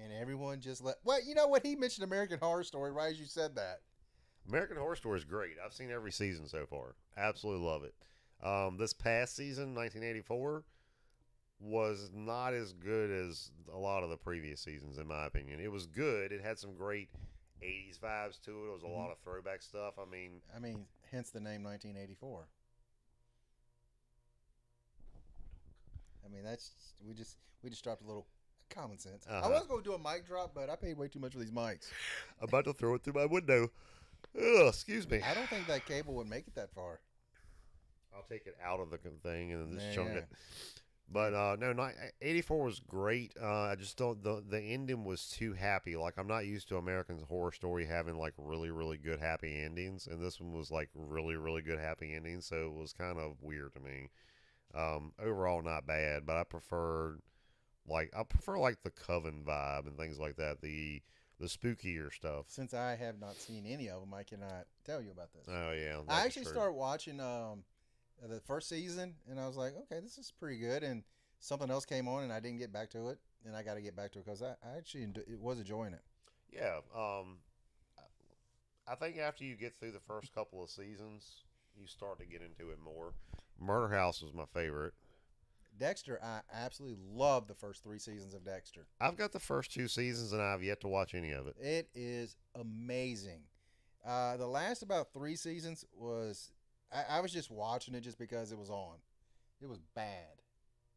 And everyone just let. Well, you know what? He mentioned American Horror Story right as you said that. American Horror Story is great. I've seen every season so far. Absolutely love it. This past season, 1984, was not as good as a lot of the previous seasons, in my opinion. It was good. It had some great 80s vibes to it. It was a lot of throwback stuff. I mean, Hence the name 1984. That's we just dropped a little common sense. I Uh-huh. was going to do a mic drop, but I paid way too much for these mics. I'm about to throw it through my window. Ugh, excuse me. I don't think that cable would make it that far. I'll take it out of the thing and then just Yeah, chunk yeah. it. But no, 84 was great. I just don't the ending was too happy. Like I'm not used to American Horror Story having like really really good happy endings, and this one was like really really good happy endings. So it was kind of weird to me. Overall, not bad, but I prefer like the Coven vibe and things like that. The spookier stuff. Since I have not seen any of them, I cannot tell you about this. Oh yeah, I that's actually true. started watching the first season, and I was like, okay, this is pretty good. And something else came on, and I didn't get back to it, and I got to get back to it because I actually was enjoying it. Yeah. I think after you get through the first couple of seasons, you start to get into it more. Murder House was my favorite. Dexter, I absolutely love the first 3 seasons of Dexter. I've got the first 2 seasons and I've yet to watch any of it. It is amazing. The last about 3 seasons was I was just watching it just because it was on. It was bad.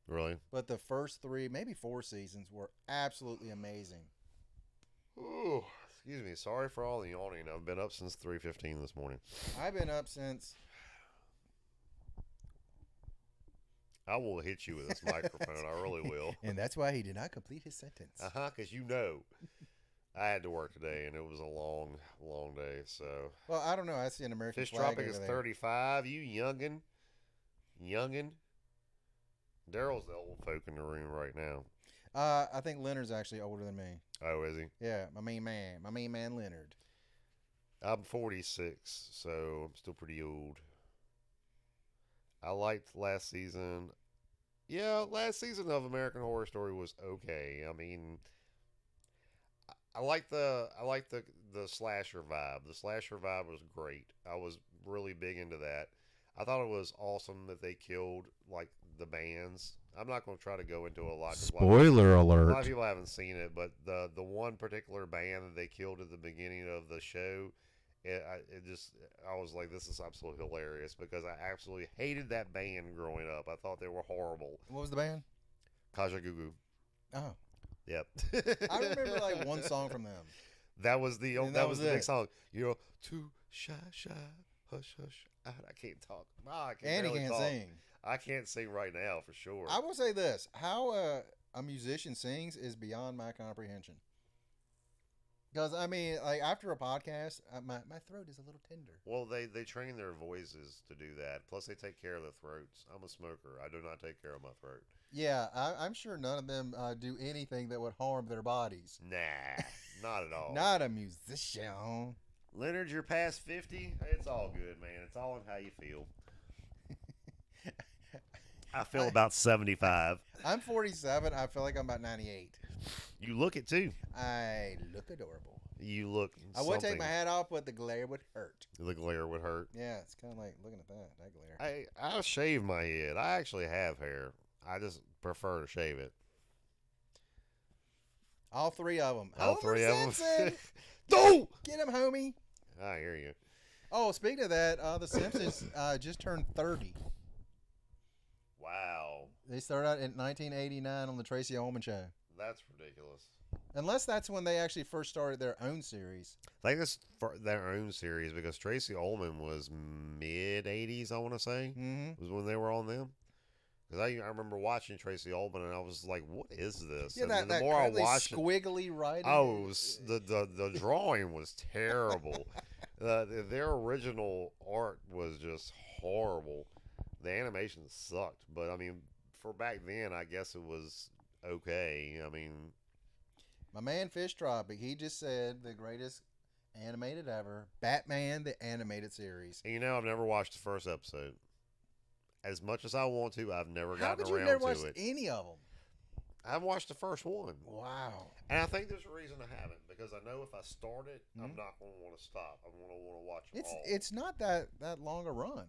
Really? But the first 3, maybe 4 seasons were absolutely amazing. Ooh, excuse me. Sorry for all the yawning. I've been up since 3:15 this morning. I've been up since I will hit you with this microphone. I really will. and that's why he did not complete his sentence. Because you know, I had to work today and it was a long, long day. So Well, I don't know. I see an American Fish flag Tropic is over there. 35. You youngin. Daryl's the old folk in the room right now. I think Leonard's actually older than me. Oh, is he? Yeah, my main man Leonard. I'm 46, so I'm still pretty old. I liked last season. Yeah, last season of American Horror Story was okay. I mean, I like the slasher vibe. The slasher vibe was great. I was really big into that. I thought it was awesome that they killed like the bands. I'm not going to try to go into a lot. 'Cause Spoiler a lot of alert. people haven't seen it, but the one particular band that they killed at the beginning of the show, I was like, this is absolutely hilarious because I absolutely hated that band growing up. I thought they were horrible. What was the band? Kaja Gugu. Oh, Yep. I remember like one song from them. That was the And that was the big it. song. You're too shy, Hush, hush. I can't talk. I can And he barely can't talk. sing. I can't sing right now for sure. I will say this: how a musician sings is beyond my comprehension. Because I mean, like after a podcast, my throat is a little tender. Well, they train their voices to do that. Plus, they take care of their throats. I'm a smoker. I do not take care of my throat. Yeah, I'm sure none of them do anything that would harm their bodies. Nah, not at all. Not a musician. Leonard, you're past 50. It's all good, man. It's all in how you feel. I feel about 75. I'm 47. I feel like I'm about 98. You look it too. I look adorable. You look. I would take something. my hat off, but the glare would hurt. The glare would hurt. Yeah, it's kind of like looking at that glare. I shave my head. I actually have hair. I just prefer to shave it. All three of them. All Homer three of them. Simpson! No. Get him, homie. I hear you. Oh, speaking of that, the Simpsons just turned 30. Wow, They started out in 1989 on the Tracy Ullman Show. that's ridiculous. Unless that's when they actually first started their own series. I think it's for their own series because Tracy Ullman was mid 80s, I want to say, Mm-hmm. was when they were on them. Because I remember watching Tracy Ullman and I was like, what is this? Yeah, and that, then the that more I curly watched it, squiggly writing. oh, it was, the drawing was terrible. Their original art was just horrible. The animation sucked. But, I mean, for back then, I guess it was okay. I mean, My man Fish Tropic, he just said the greatest animated ever, Batman the Animated Series. and you know, I've never watched the first episode. As much as I want to, I've never How gotten could you around never to watch it. any of them? I haven't watched the first one. Wow. And I think there's a reason I haven't, because I know if I start it, I'm Mhm. not going to want to stop. I'm going to want to watch them It's all. it's not that long a run.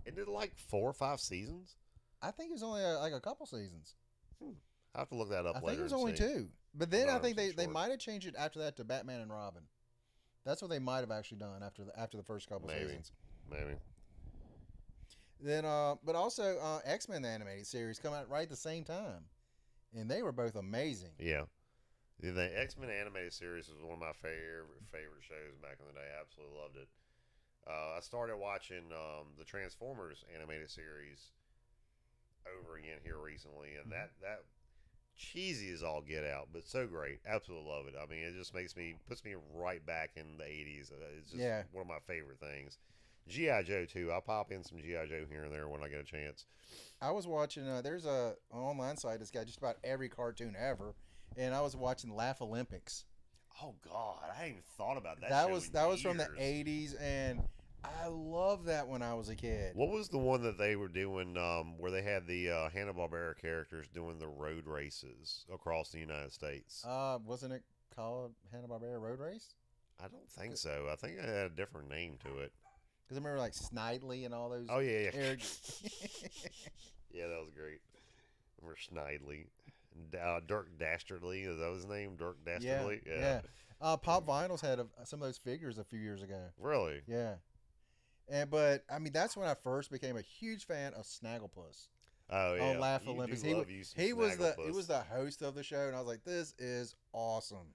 It did like 4 or 5 seasons. I think it was only like a couple seasons. I have to look that up I later. think it was and only see. 2. But then I think 100% they sure. might have changed it after that to Batman and Robin. That's what they might have actually done after the first couple Maybe. seasons. Maybe. Then but also X-Men the animated series come out right at the same time. And they were both amazing. Yeah. The X-Men animated series was one of my favorite shows back in the day. I absolutely loved it. I started watching the Transformers animated series over again here recently, and that cheesy as all get out, but so great. Absolutely love it. I mean, it just puts me right back in the 80s. It's just Yeah. one of my favorite things. G.I. Joe too. I'll pop in some G.I. Joe here and there when I get a chance. I was watching. There's an online site that's got just about every cartoon ever, and I was watching Laugh Olympics. Oh God, I hadn't even thought about that. That show was in from the years. '80s, and I loved that when I was a kid. What was the one that they were doing where they had the Hanna-Barbera characters doing the road races across the United States? Wasn't it called Hanna-Barbera Road Race? I don't think so. I think it had a different name to it. Because I remember like Snidely and all those. Oh, yeah, yeah. Eric- Yeah, that was great. I remember Snidely. Dirk Dastardly, is that his name? Dirk yeah, Dastardly? yeah. Pop Vinyls had some of those figures a few years ago. Really? Yeah. But I mean, that's when I first became a huge fan of Snagglepuss. Oh, yeah. On Laugh You do Olympics. love you some He was Snagglepuss. the host of the show, and I was like, this is awesome.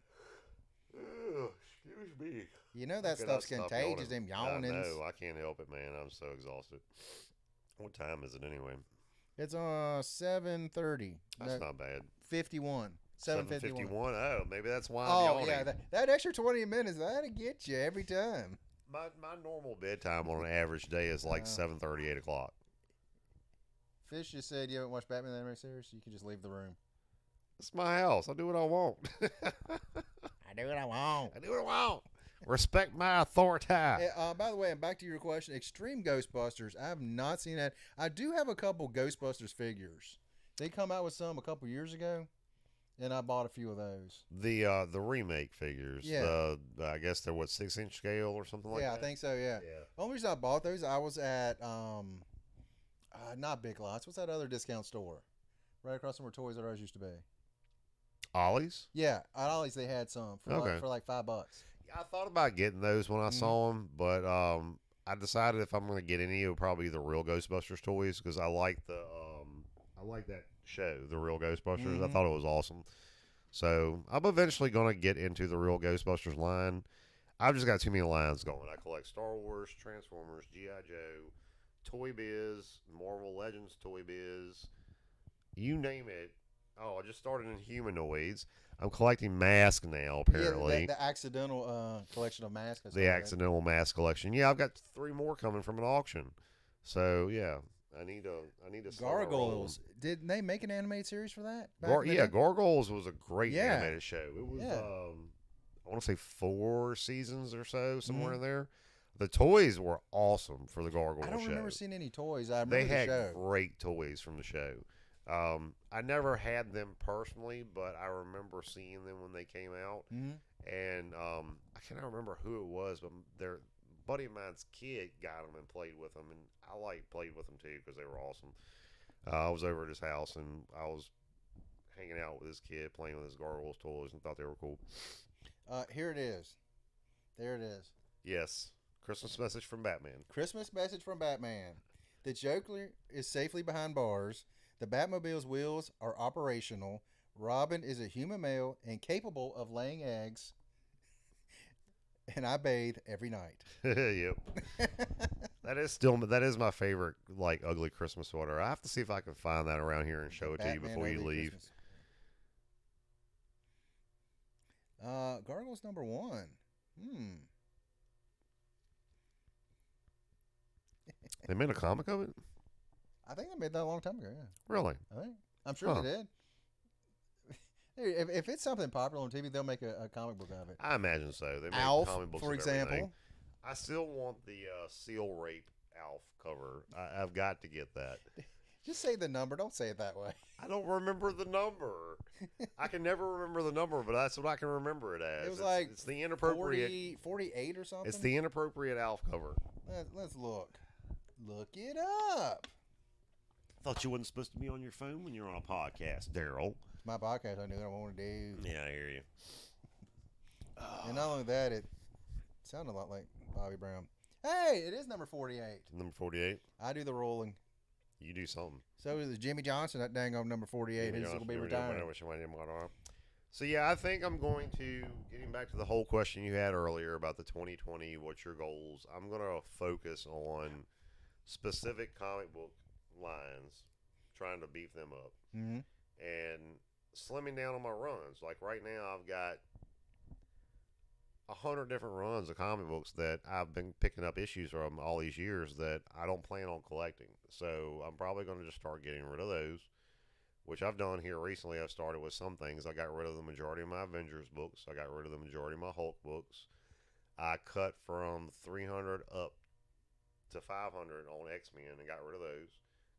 Ugh, excuse me. You know that How could I stuff's stop contagious, them yawning? I yawnings. know. I can't help it, man. I'm so exhausted. What time is it anyway? It's 7:30. That's not bad. 51. 7:51. 7:51. Oh, maybe that's why I'm Oh yawning. yeah, that extra 20 minutes that'll get you every time. My normal bedtime on an average day is like Uh. 7:30, 8 o'clock. Fish just said you haven't watched Batman the Animated Series, you can just leave the room. It's my house. I do what I want. I do what I want. I do what I want. Respect my authority. By the way, and back to your question, Extreme Ghostbusters. I have not seen that. I do have a couple Ghostbusters figures. They come out with some a couple years ago, and I bought a few of those. The remake figures. Yeah. I guess they're what 6-inch scale or something like Yeah, that. I think so. Yeah. Yeah. The only reason I bought those, I was at not Big Lots. What's that other discount store? Right across from where Toys R Us used to be. Ollie's. Yeah, at Ollie's they had some for Okay. like $5. I thought about getting those when I Mhm. saw them, but I decided if I'm going to get any, it would probably be the real Ghostbusters toys because I like I like that show, the real Ghostbusters. I Mhm. thought it was awesome. So I'm eventually going to get into the real Ghostbusters line. I've just got too many lines going. I collect Star Wars, Transformers, GI Joe, Toy Biz, Marvel Legends Toy Biz, you name it. Oh, I just started in humanoids. I'm collecting masks now. Apparently, Yeah, the accidental collection of masks. the accidental mask collection. Yeah, I've got 3 more coming from an auction. So yeah, I need to start rolling. Gargoyles. Did they make an animated series for that? Yeah, Gargoyles was a great Yeah. animated show. It was Yeah. I want to say 4 seasons or so, somewhere Mhm. in there. The toys were awesome for the I Gargoyle don't show. remember seeing any toys. I remember They the had show. great toys from the show. I never had them personally, but I remember seeing them when they came out. Hmm. And I can't remember who it was, but their buddy of mine's kid got them and played with them, and I played with them too because they were awesome. I was over at his house and I was hanging out with his kid, playing with his Gargoyles toys, and thought they were cool. Here it is. There it is. Yes, Christmas message from Batman. Christmas message from Batman. The Joker is safely behind bars. The Batmobile's wheels are operational. Robin is a human male and capable of laying eggs. And I bathe every night. Yep, that is my favorite like ugly Christmas sweater. I have to see if I can find that around here and show it to you Batman before you Ugly leave. Christmas. Gargoyles #1. They made a comic of it. I think they made that a long time ago. Yeah, Really? I think. I'm sure Huh. they did. Dude, if it's something popular on TV, they'll make a comic book of it. I imagine so. They make Alf, comic books for of everything. example. I still want the seal rape Alf cover. I've got to get that. Just say the number. Don't say it that way. I don't remember the number. I can never remember the number, but that's what I can remember it as. It was It's- like it's the inappropriate. 48 or something. It's the inappropriate Alf cover. Let's look. Look it up. Thought you wasn't supposed to be on your phone when you're on a podcast, Daryl. It's my podcast. I knew what I want to do. Yeah, I hear you. And not only that, it sounded a lot like Bobby Brown. Hey, it is number 48. Number 48. I do the rolling. You do something. So is Jimmy Johnson, that dang old number 48. He's going to be retiring. So yeah, I think I'm going to, getting back to the whole question you had earlier about the 2020, what's your goals? I'm going to focus on specific comic book lines, trying to beef them up, Mm-hmm. and slimming down on my runs. Like right now, I've got 100 different runs of comic books that I've been picking up issues from all these years that I don't plan on collecting. So I'm probably going to just start getting rid of those, which I've done here recently. I've started with some things. I got rid of the majority of my Avengers books. I got rid of the majority of my Hulk books. I cut from 300 up to 500 on X-Men and got rid of those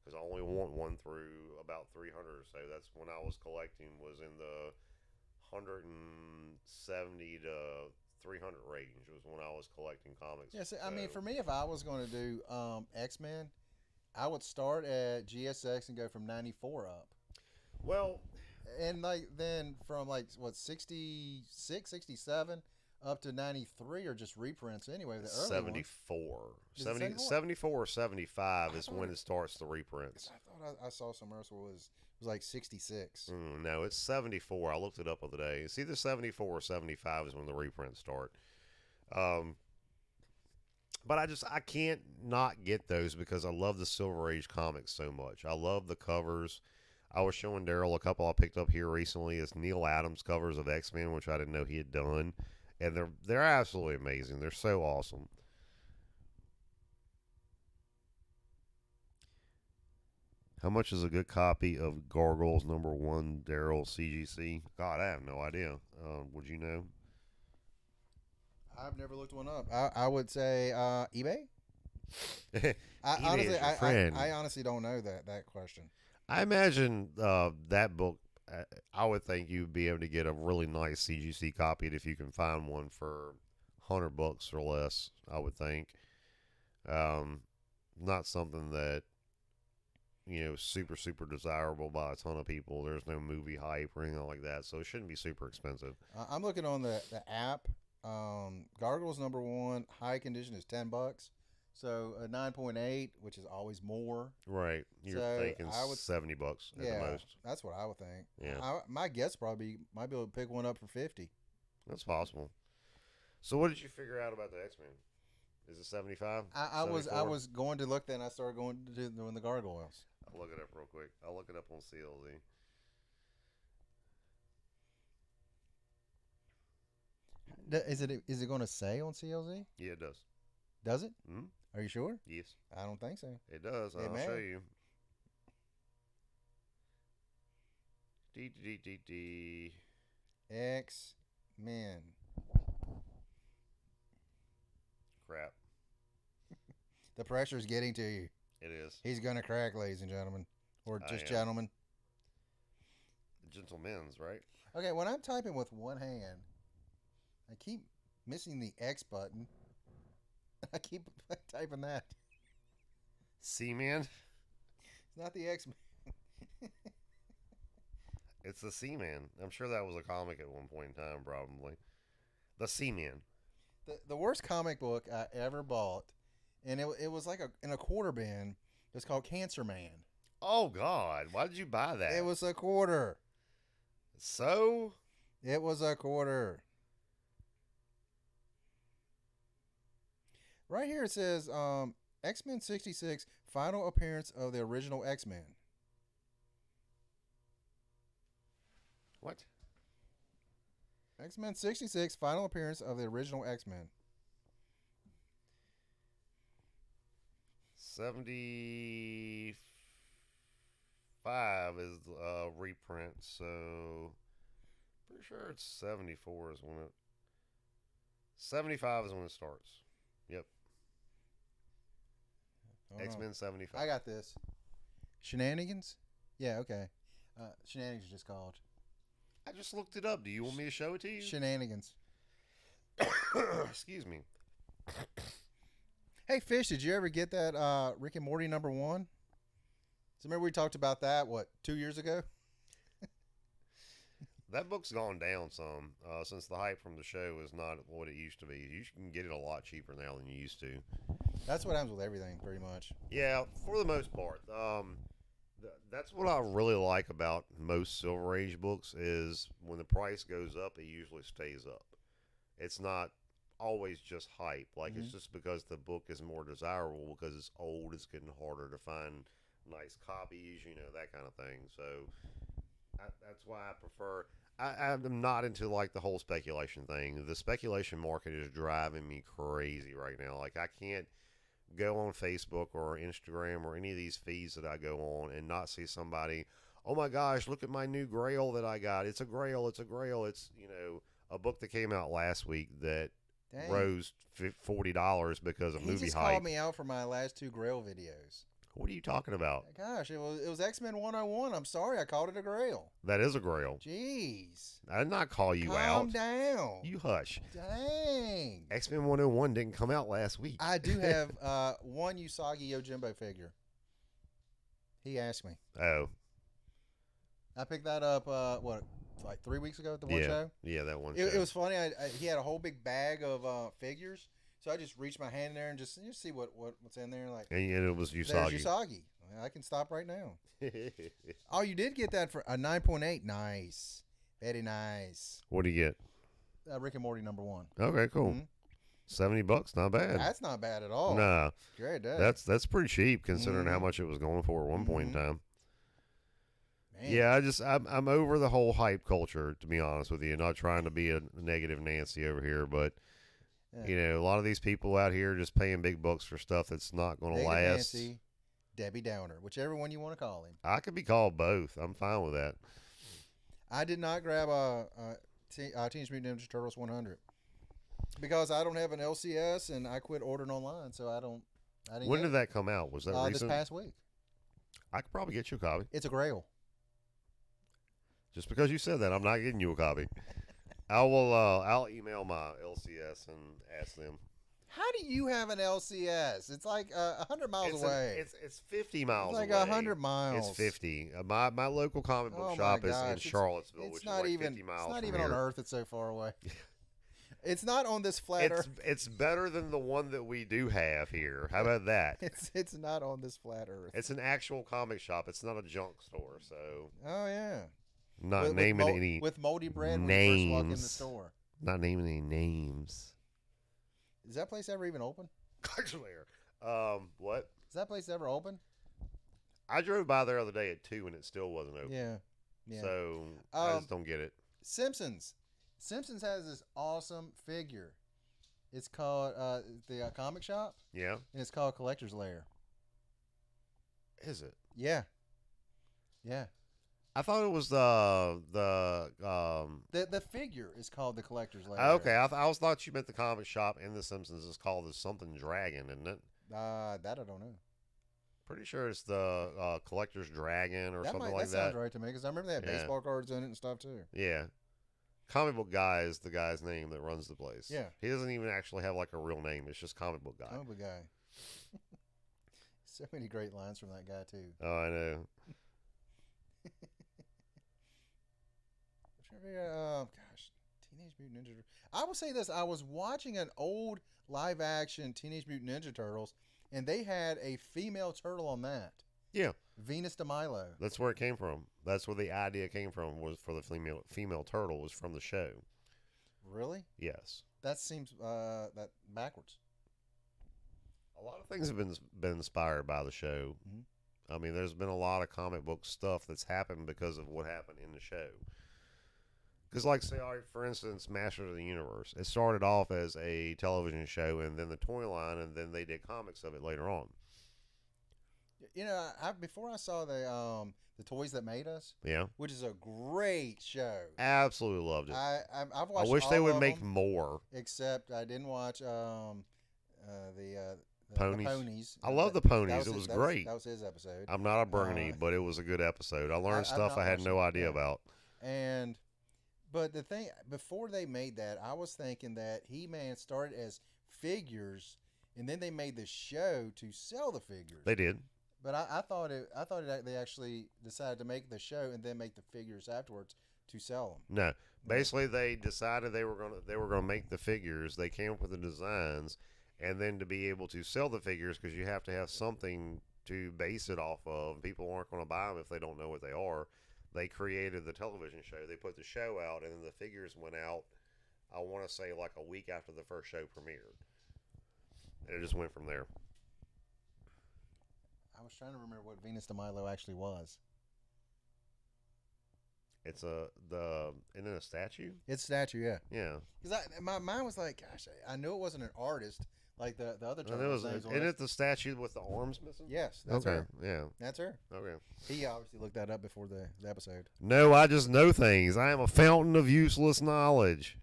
because I only want one through about 300 or so. That's when I was collecting, was in the 170 to 300 range was when I was collecting comics. Yeah, so, I mean, So- for me, if I was going to do X-Men, I would start at GSX and go from 94 up. well, And like then from like what 66, 67 up to 93 are just reprints anyway. The early 74. Is it 74 74? or 75 I is thought when it- it starts the ones. reprints. I thought I saw somewhere else where it was like 66. No, it's 74. I looked it up the other day. It's either 74 or 75 is when the reprints start. But I can't not get those because I love the Silver Age comics so much. I love the covers. I was showing Daryl a couple I picked up here recently. It's Neil Adams covers of X-Men, which I didn't know he had done, and they're absolutely amazing. They're so awesome. How much is a good copy of Gargoyles #1 Daryl CGC? God, I have no idea. Would you know? I've never looked one up. I would say eBay. eBay Honestly, is your friend. I honestly don't know that question. I imagine that book, I would think you'd be able to get a really nice CGC copy if you can find one for $100 or less, I would think. Not something that, super, super desirable by a ton of people. There's no movie hype or anything like that, so it shouldn't be super expensive. I'm looking on the app. Gargoyles #1 high condition is $10. So a 9.8, which is always more. Right. You're So thinking I would- $70 at Yeah, the most. that's what I would think. Yeah. My guess probably might be able to pick one up for 50. That's possible. So what did you figure out about the X-Men? Is it 75? I was going to look, then I started going to doing the gargoyles. I'll look it up real quick. I'll look it up on CLZ. Is it going to say on CLZ? Yeah, it does. Does it? Hmm. Are you sure? Yes, I don't think so. it does. It I'll may. show you. D. X-Men. Crap. The pressure's getting to you. It is. He's gonna crack, ladies and gentlemen, or I just am. gentlemen. Gentlemen's, right? Okay, when I'm typing with one hand, I keep missing the X button. I keep typing that. Seaman. It's not the X. It's the Seaman. I'm sure that was a comic at one point in time, probably. The Seaman. The worst comic book I ever bought, and it was like in a quarter bin. It's called Cancer Man. Oh God! Why did you buy that? It was a quarter. So. It was a quarter. Right here it says X-Men 66 final appearance of the original X-Men. What? X-Men 66 final appearance of the original X-Men. 75 is reprint, so pretty sure it's 74 is when it. 75 is when it starts. Yep. Hold on. X-Men 75. I got this. Shenanigans? Yeah, okay. Shenanigans is just called. I just looked it up. Do you want me to show it to you? Shenanigans. Excuse me. Hey, Fish, did you ever get that Rick and Morty #1? So remember we talked about that, 2 years ago? That book's gone down some since the hype from the show is not what it used to be. You can get it a lot cheaper now than you used to. That's what happens with everything, pretty much. Yeah, for the most part. That's what I really like about most Silver Age books is when the price goes up, it usually stays up. It's not always just hype. Like, it's just because the book is more desirable because it's old, it's getting harder to find nice copies, that kind of thing. So that's why I prefer. I'm not into like the whole speculation thing. The speculation market is driving me crazy right now. Like, I can't go on Facebook or Instagram or any of these feeds that I go on and not see somebody, oh my gosh, look at my new Grail that I got. It's a Grail. It's a Grail. It's, a book that came out last week that Dang. rose $40 because of He movie just hype. called me out for my last 2 Grail videos. What are you talking about? Gosh, it was X-Men 101. I'm sorry, I called it a Grail. That is a Grail. Jeez. I did not call you Calm out. down. You hush. Dang. X-Men 101 didn't come out last week. I do have one Usagi Yojimbo figure. He asked me. Oh, I picked that up, like 3 weeks ago at the one yeah. show? Yeah, that one It show. was funny. He had a whole big bag of figures. So I just reached my hand in there and just see what's in there. Like, and it was there's Usagi. Usagi. I can stop right now. Oh, you did get that for a 9.8. Nice. Very nice. What do you get? Rick and Morty #1. Okay, cool. Mhm. $70, not bad. That's not bad at all. Nah, Great day. that's pretty cheap considering how Mhm. much it was going for at one point in time. Man. Yeah, I'm over the whole hype culture, to be honest with you. Not trying to be a negative Nancy over here, but Yeah. a lot of these people out here just paying big bucks for stuff that's not going to Negative last. Nancy, Debbie Downer, whichever one you want to call him. I could be called both. I'm fine with that. I did not grab Teenage Mutant Ninja Turtles 100 because I don't have an LCS and I quit ordering online, so I didn't. When get did that come out? Was that this recent? past week? I could probably get you a copy. It's a Grail. Just because you said that, I'm not getting you a copy. I'll email my LCS and ask them. How do you have an LCS? It's like 100 miles It's away. It's 50 miles It's like away. 100 miles. It's 50. My local comic book Oh my shop is in gosh, Charlottesville, It's which is not like even. 50 miles It's not from even here. on Earth. It's so far away. It's not on this flat Earth. It's better than the one that we do have here. How about that? It's not on this flat Earth. It's an actual comic shop. It's not a junk store. So Oh yeah. not With naming mol- any with moldy bread when you first walk in the names. store. Not naming any names. Is that place ever even open? Collector's Lair. What? Is that place ever open? I drove by there the other day at 2 and it still wasn't open. Yeah. Yeah. So I Um, just don't get it. Simpsons. Simpsons has this awesome figure. It's called the comic shop, Yeah. and it's called Collector's Lair. Is it? Yeah. Yeah. I thought it was The figure is called the Collector's Lair. okay. I always thought you meant the comic shop in The Simpsons is called the something dragon, isn't it? That I don't know. Pretty sure it's the collector's dragon or something like that that. sounds right to me because I remember they had Yeah. baseball cards in it and stuff too. Yeah. Comic book guy is the guy's name that runs the place. Yeah. He doesn't even actually have like a real name. It's just comic book guy. Comic book guy. So many great lines from that guy too. Oh, I know. Gosh, Teenage Mutant Ninja Turtles. I will say this: I was watching an old live-action Teenage Mutant Ninja Turtles, and they had a female turtle on that. Yeah. Venus de Milo. That's where it came from. That's where the idea came from, was for the female turtle, was from the show. Really? Yes. That seems that backwards. A lot of things have been inspired by the show. Mhm. I mean, there's been a lot of comic book stuff that's happened because of what happened in the show. Because, like, say, all right, for instance, Masters of the Universe. It started off as a television show, and then the toy line, and then they did comics of it later on. You know, before I saw the Toys That Made Us, Yeah, which is a great show. absolutely loved it. I've I watched. wish they all would of make them, more. except I didn't watch the Ponies. ponies. I love the That ponies. It his- was great. That was his episode. I'm not a Bernie, Uh, but it was a good episode. I learned I've stuff not I had watched no it, idea yeah. about. But the thing, before they made that, I was thinking that He-Man started as figures, and then they made the show to sell the figures. They did. But they actually decided to make the show and then make the figures afterwards to sell them. No, basically they decided they were gonna make the figures. They came up with the designs, and then to be able to sell the figures, because you have to have something to base it off of. People aren't going to buy them if they don't know what they are. They created the television show. They put the show out, and then the figures went out. I want to say like a week after the first show premiered, and it just went from there. I was trying to remember what Venus de Milo actually was. It's isn't it a statue? It's a statue, yeah. Yeah. Because my mind was like, gosh, I knew it wasn't an artist like the other And it turtles. was, names isn't was. it the statue with the arms missing? Yes, that's okay. her. Yeah. That's her. Okay. He obviously looked that up before the episode. No, I just know things. I am a fountain of useless knowledge.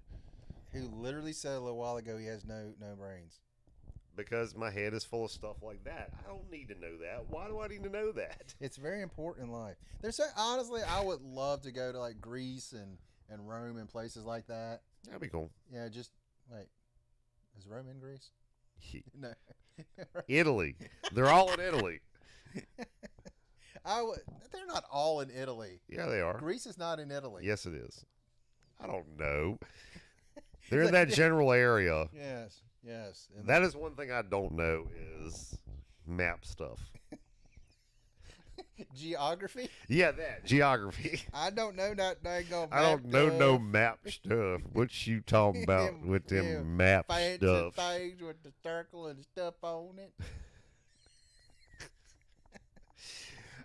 Who literally said a little while ago he has no brains. Because my head is full of stuff like that. I don't need to know that. Why do I need to know that? It's very important in life. Honestly, I would love to go to like Greece and Rome and places like that. That'd be cool. Yeah, just wait. Is Rome in Greece? No. Italy. They're all in Italy. They're not all in Italy. Yeah, they are. Greece is not in Italy. Yes, it is. I don't know. They're in that general area. Yes. Yes. And That is one thing I don't know is map stuff. geography? Yeah, that. Geography. I don't know that dang on I don't know no map stuff. What you talking about Them- with them them map fancy stuff? things with the circle and stuff on it.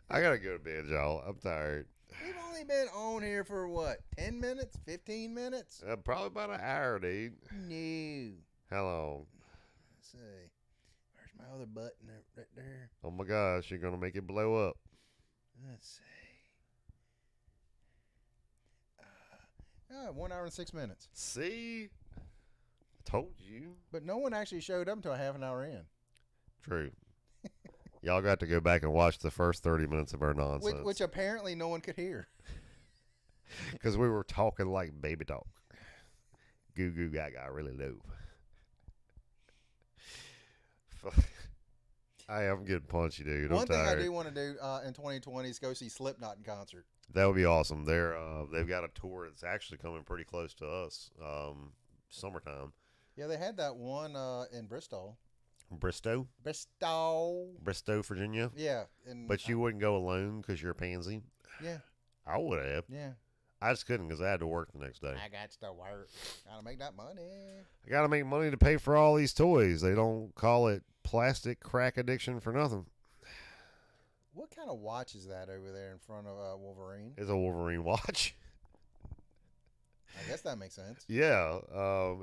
I gotta go to bed, y'all. I'm tired. We've only been on here for what, 10 minutes? 15 minutes? Probably about an hour, dude. No. How long? Let's see. Where's my other button right there? Oh my gosh, you're gonna make it blow up. Let's see. 1 hour and 6 minutes. See? I told you. But no one actually showed up until a half an hour in. True. Y'all got to go back and watch the first 30 minutes of our nonsense. Which apparently no one could hear. Because we were talking like baby talk. Goo goo gaga really low. I am getting punchy, dude. One I'm thing tired. I do want to do in 2020 is go see Slipknot in concert. That would be awesome. They've got a tour that's actually coming pretty close to us. Summertime. Yeah, they had that one in Bristol. Bristow, Virginia. Yeah. And But you wouldn't go alone because you're a pansy. Yeah. I would have. Yeah. I just couldn't because I had to work the next day. I got to work. Gotta make that money. I got to make money to pay for all these toys. They don't call it plastic crack addiction for nothing. What kind of watch is that over there in front of Wolverine? It's a Wolverine watch. I guess that makes sense. Yeah,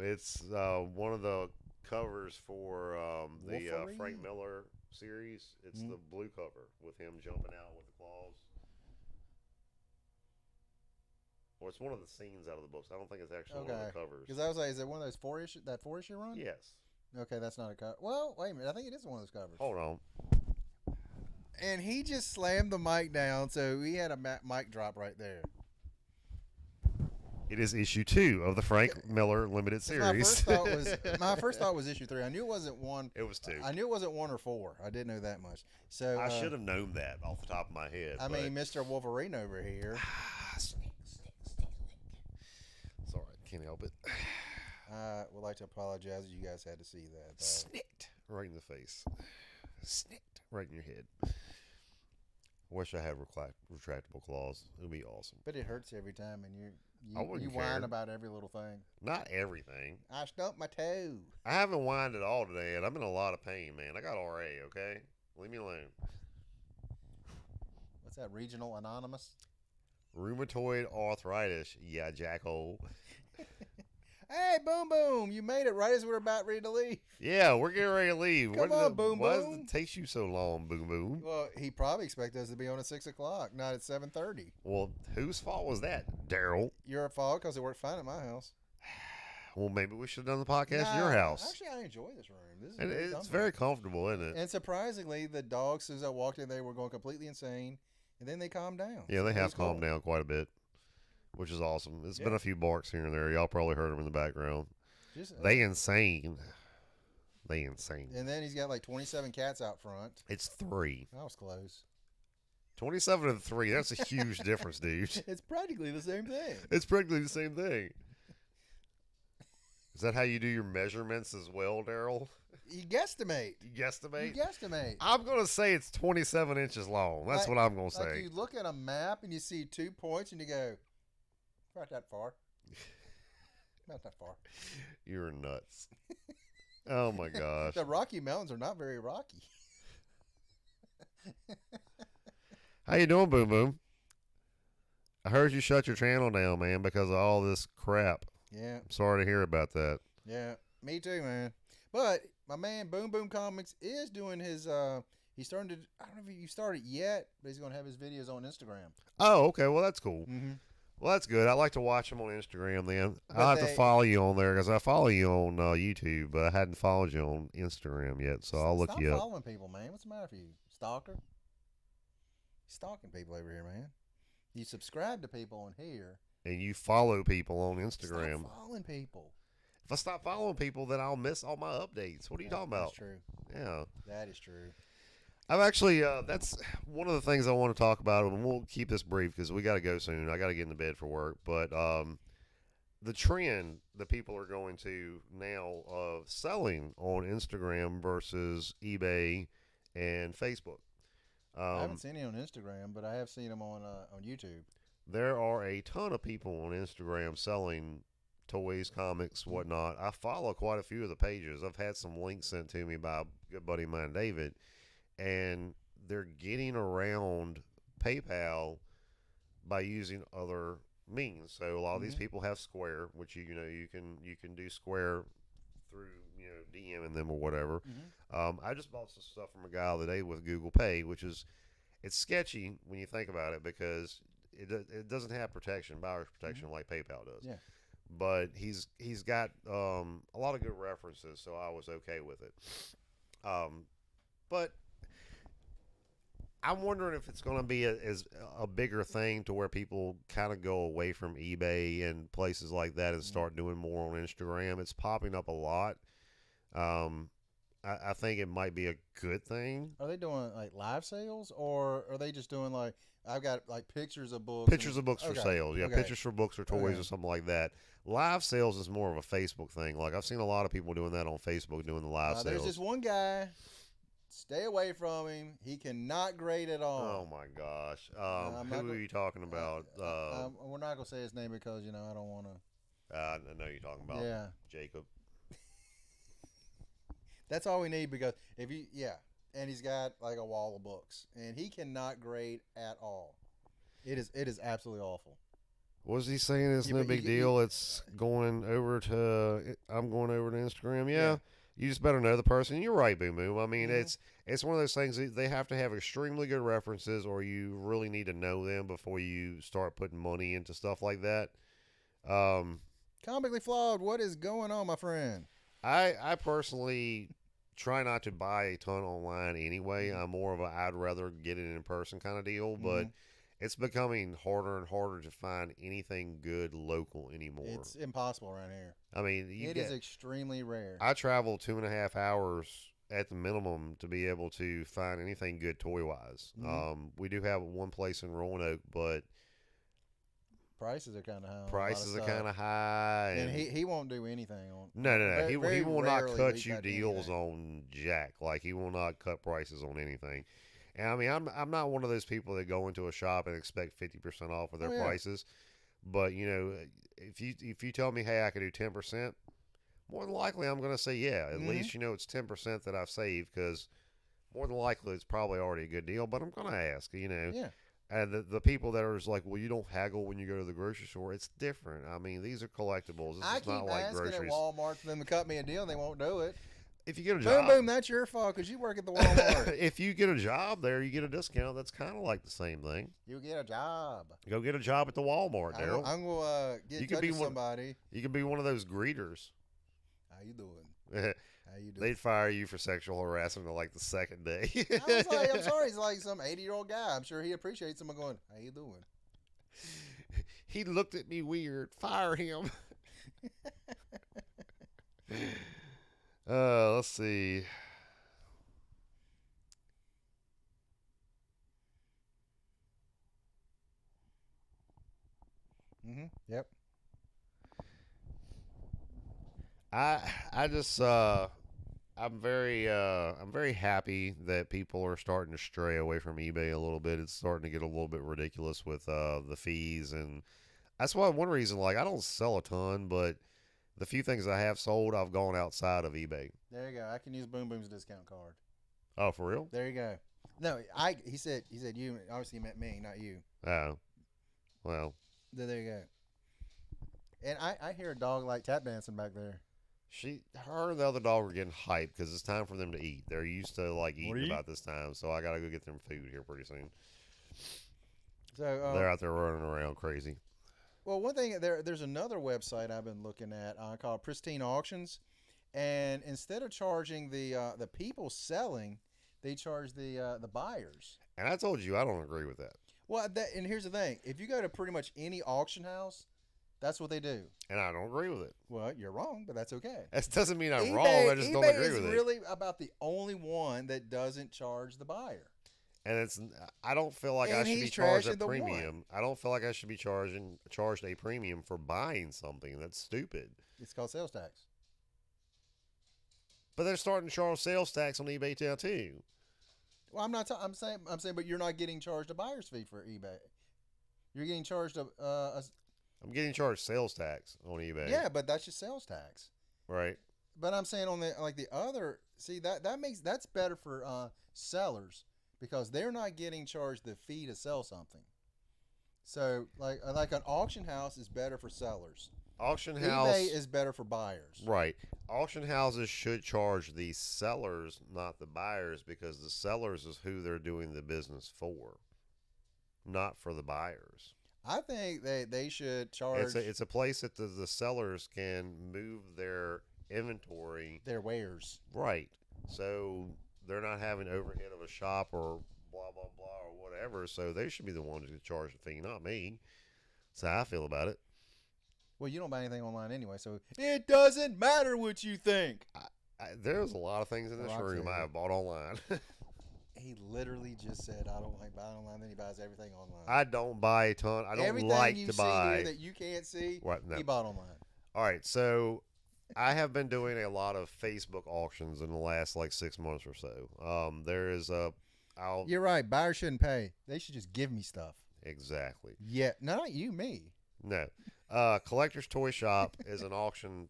it's one of the covers for the Wolverine? Frank Miller series. It's the blue cover with him jumping out with the claws. Or it's one of the scenes out of the books. I don't think it's actually one of the covers. Because I was like, is it one of those 4-issue run? Yes. Okay, that's not a cover. Well, wait a minute. I think it is one of those covers. Hold on. And he just slammed the mic down, so he had a mic drop right there. It is issue 2 of the Frank Miller limited series. My first thought was issue 3. I knew it wasn't 1. It was 2. I knew it wasn't 1 or 4. I didn't know that much. So I should have known that off the top of my head. I mean, Mr. Wolverine over here. Sorry, can't help it. I would like to apologize that you guys had to see that. Snicked right in the face. Snicked right in your head. Wish I had retractable claws. It would be awesome. But it hurts every time, and I you wouldn't whine care. about every little thing. Not everything. I stumped my toe. I haven't whined at all today, and I'm in a lot of pain, man. I got RA, okay? Leave me alone. What's that? Regional Anonymous? Rheumatoid arthritis. Yeah, jackhole. Hey, Boom Boom! You made it right as we were about ready to leave. Yeah, we're getting ready to leave. Come on, Boom Why does Boom. it take you so long, Boom Boom? Well, he probably expected us to be on at 6 o'clock, not at 7:30. Well, whose fault was that, Daryl? Your fault because it worked fine at my house. Well, maybe we should have done the podcast at your house. Actually, I enjoy this room. This is And really it's comfortable. very comfortable, isn't it? And surprisingly, the dogs, as I walked in, they were going completely insane, and then they calmed down. Yeah, they It was have cool. calmed down quite a bit, which is awesome. It's been Yeah. a few barks here and there. Y'all probably heard them in the background. Just, They insane. They insane. and then he's got like 27 cats out front. It's 3. I was close. 27 and 3. That's a huge difference, dude. It's practically the same thing. It's practically the same thing. Is that how you do your measurements as well, Daryl? You guesstimate. You guesstimate? You guesstimate. I'm going to say it's 27 inches long. That's Like- what I'm going to Like say. you look at a map and you see 2 points and you go, not that far. Not that far. You're nuts. Oh, my gosh. The Rocky Mountains are not very rocky. How you doing, Boom Boom? I heard you shut your channel down, man, because of all this crap. Yeah, I'm sorry to hear about that. yeah. Me too, man. But my man Boom Boom Comics is doing his he's starting to, I don't know if you started yet, but he's going to have his videos on Instagram. Oh, okay. Well, that's cool. Mm-hmm. Well, that's good. I like to watch them on Instagram then. But I'll have to they- follow you on there because I follow you on YouTube, but I hadn't followed you on Instagram yet, so I'll look Stop you up. following people, man. What's the matter with you? Stalker? Stalking people over here, man. You subscribe to people on here. And you follow people on Instagram. Stop following people. If I stop following people, then I'll miss all my updates. What are you talking about? That's true. Yeah. That is true. I've actually, that's one of the things I want to talk about, and we'll keep this brief because we got to go soon. I got to get into bed for work. But the trend that people are going to now of selling on Instagram versus eBay and Facebook. I haven't seen it on Instagram, but I have seen them on YouTube. There are a ton of people on Instagram selling toys, comics, whatnot. I follow quite a few of the pages. I've had some links sent to me by a good buddy of mine, David, and they're getting around PayPal by using other means. So a lot of these people have Square, which you can do Square through DMing them or whatever. I just bought some stuff from a guy the other day with Google Pay, which is it's sketchy when you think about it because it doesn't have protection, buyer's protection like PayPal does. Yeah. But he's got a lot of good references, so I was okay with it. But I'm wondering if it's going to be a bigger thing to where people kind of go away from eBay and places like that and start doing more on Instagram. It's popping up a lot. I think it might be a good thing. Are they doing like live sales, or are they just doing like I've got like pictures of books? Pictures of books for sale. Yeah, okay. pictures for books or toys Okay. or something like that. Live sales is more of a Facebook thing. Like I've seen a lot of people doing that on Facebook, doing the live There's sales. this one guy Stay away from him. He cannot grade at all. Oh my gosh. I'm not Who are you talking about? We're not gonna say his name because I don't want to. I know you're talking about Yeah, Jacob. that's all we need because if you and he's got like a wall of books and he cannot grade at all. It is absolutely awful. What was he saying? It's Yeah, no but big deal. It's going over to. I'm going over to Instagram. Yeah. You just better know the person. You're right, Boom Boom. I mean, Mhm. it's one of those things that they have to have extremely good references, or you really need to know them before you start putting money into stuff like that. Um, Comically flawed. What is going on, my friend? I personally try not to buy a ton online anyway. Mhm. I'm more of a I'd rather get it in person kind of deal, but Mhm. it's becoming harder and harder to find anything good local anymore. It's impossible around here. I mean, It is extremely rare. I travel 2.5 hours at the minimum to be able to find anything good toy wise. Mhm. We do have one place in Roanoke, but Prices are kind of high. prices are kind of high, and he won't do anything on. no. Very- He very will not rarely cut he you cut deals anything. on jack. Like he will not cut prices on anything. And I mean, I'm not one of those people that go into a shop and expect 50% off of their Oh, yeah. prices. But if you tell me, hey, I could do 10%, more than likely I'm going to say yeah. At Mhm. least it's 10% that I've saved because more than likely it's probably already a good deal. But I'm going to ask. Yeah. And the people that are just like, well, you don't haggle when you go to the grocery store. It's different. I mean, these are collectibles. This I is keep not like asking groceries. at Walmart for them to cut me a deal, and they won't do it. If you get a Boom, job, boom, that's your fault because you work at the Walmart. if you get a job there, you get a discount. That's kind of like the same thing. You get a job. Go get a job at the Walmart, I'm, Daryl. I'm gonna get You in could touch be with one- somebody. You can be one of those greeters. How you doing? How you doing? They'd fire you for sexual harassment on like the second day. I was like, I'm sorry, he's like some 80-year-old guy. I'm sure he appreciates someone going, "How you doing?" He looked at me weird. Fire him. Let's see. Yep. I just I'm very happy that people are starting to stray away from eBay a little bit. It's starting to get a little bit ridiculous with the fees, and that's why one reason, like, I don't sell a ton, but the few things I have sold, I've gone outside of eBay. There you go. I can use Boom Boom's discount card. Oh, for real? There you go. No, he said you obviously meant me, not you. Oh, well, There you go. And I hear a dog like tap dancing back there. her and the other dog are getting hyped because it's time for them to eat. They're used to like eating eat? about this time, so I gotta go get them food here pretty soon. So They're out there running around crazy. well, one thing there's another website I've been looking at called Pristine Auctions, and instead of charging the people selling, they charge the buyers. And I told you I don't agree with that. Well, and here's the thing: if you go to pretty much any auction house, that's what they do. And I don't agree with it. Well, you're wrong, but that's okay. That doesn't mean I'm eBay, wrong. I just don't eBay agree is with it. really about the only one that doesn't charge the buyer. And I don't feel like I And should be he's charged a trashing the one. premium. I don't feel like I should be charged a premium for buying something. That's stupid. It's called sales tax. But they're starting to charge sales tax on eBay now too. Well, I'm not. I'm saying, but you're not getting charged a buyer's fee for eBay. You're getting charged a I'm getting charged sales tax on eBay. yeah, but that's just sales tax. Right. But I'm saying on the other, see that's better for sellers because they're not getting charged the fee to sell something. So like an auction house is better for sellers. Auction house. eBay is better for buyers. Right. Auction houses should charge the sellers, not the buyers, because the sellers is who they're doing the business for, not for the buyers. I think they should charge It's a place that the sellers can move their inventory. their wares. Right. So they're not having overhead of a shop or blah, blah, blah, or whatever. So they should be the ones to charge the fee, not me. That's how I feel about it. Well, you don't buy anything online anyway, so it doesn't matter what you think. There's a lot of things in this I'll room tell I you. have bought online. He literally just said, "I don't like buying online." Then he buys everything online. I don't buy a ton. I don't Everything like you to see buy. here that you can't see, What? No. he bought online. All right, so I have been doing a lot of Facebook auctions in the last like 6 months or so. There is a, I'll You're right. Buyers shouldn't pay. They should just give me stuff. exactly Yeah, no, not you, me. no. Collector's Toy Shop is an auction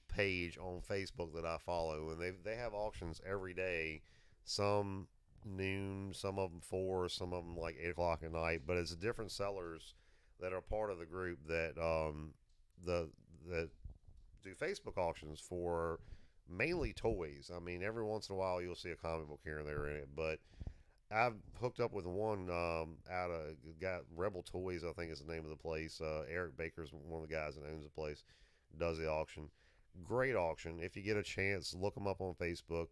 page on Facebook that I follow, and they have auctions every day. Some noon, some of them 4, some of them like 8 o'clock at night. But it's different sellers that are part of the group that the that do Facebook auctions for mainly toys. I mean, every once in a while you'll see a comic book here and there in it, but I've hooked up with one out of got Rebel Toys, I think is the name of the place. Eric Baker's one of the guys that owns the place, does the auction. Great auction. If you get a chance, look them up on Facebook.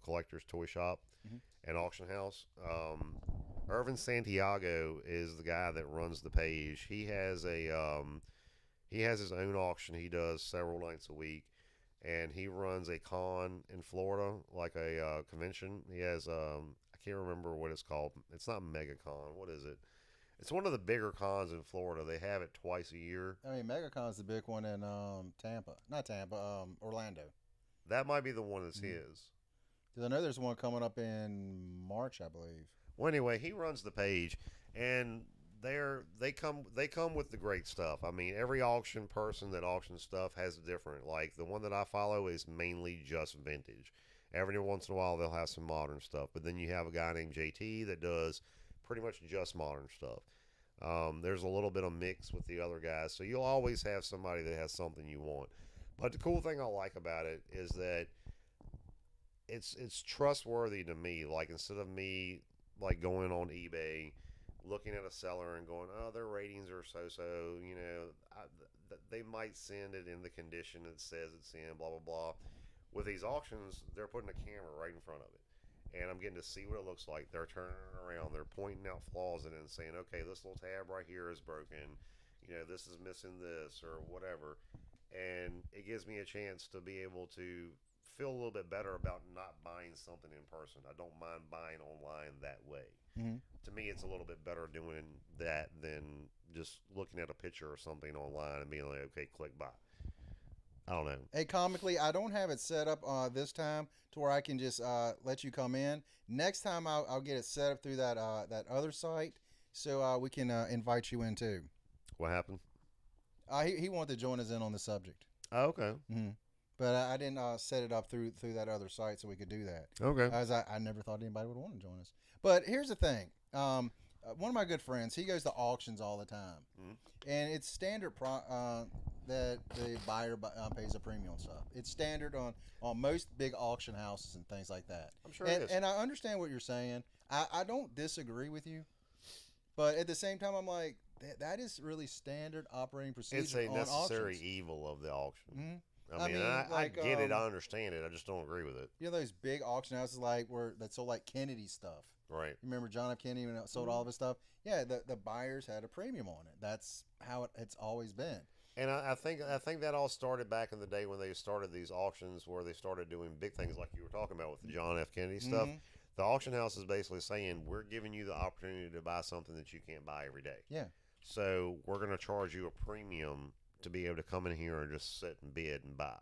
Collector's Toy Shop Mhm. and Auction House. Irvin Santiago is the guy that runs the page. He has his own auction. He does several nights a week, and he runs a con in Florida, like a convention. He has I can't remember what it's called. It's not MegaCon. What is it? It's one of the bigger cons in Florida. They have it twice a year. I mean, MegaCon's the big one in Tampa. Not Tampa, Orlando. That might be the one that's Mhm. his. 'Cause I know there's one coming up in March, I believe. Well, anyway, he runs the page, and they come with the great stuff. I mean, every auction person that auctions stuff has a different. Like the one that I follow is mainly just vintage. Every once in a while they'll have some modern stuff, but then you have a guy named JT that does pretty much just modern stuff. There's a little bit of mix with the other guys, so you'll always have somebody that has something you want. But the cool thing I like about it is that it's trustworthy to me. Like instead of me like going on eBay, looking at a seller and going, oh, their ratings are so so. They might send it in the condition it says it's in. Blah blah blah. With these auctions, they're putting a camera right in front of it, and I'm getting to see what it looks like. They're turning it around. They're pointing out flaws in it and saying, okay, this little tab right here is broken. This is missing this or whatever, and it gives me a chance to be able to feel a little bit better about not buying something in person. I don't mind buying online that way. Mhm. To me, it's a little bit better doing that than just looking at a picture or something online and being like, okay, click buy. I don't know. Hey, comically, I don't have it set up this time to where I can just let you come in. Next time, I'll get it set up through that other site, so we can invite you in too. What happened? He wanted to join us in on the subject, Oh, okay. but I didn't set it up through that other site so we could do that. Okay. As I never thought anybody would want to join us. But here's the thing. One of my good friends, he goes to auctions all the time, Mhm. and it's standard that the buyer pays a premium on stuff. It's standard on most big auction houses and things like that. I'm sure it is. And I understand what you're saying. I don't disagree with you, but at the same time, I'm like that is really standard operating procedure. It's a on necessary auctions. evil of the auction. Mhm. I mean, I like, get it. I understand it. I just don't agree with it. You know those big auction houses like where that sold like Kennedy stuff. Right. Remember John F. Kennedy when it sold all of his stuff? Yeah, the buyers had a premium on it. That's how it's always been. And I think that all started back in the day when they started these auctions where they started doing big things like you were talking about with the John F. Kennedy stuff. Mhm. The auction house is basically saying we're giving you the opportunity to buy something that you can't buy every day. Yeah. So we're going to charge you a premium to be able to come in here and just sit and bid and buy.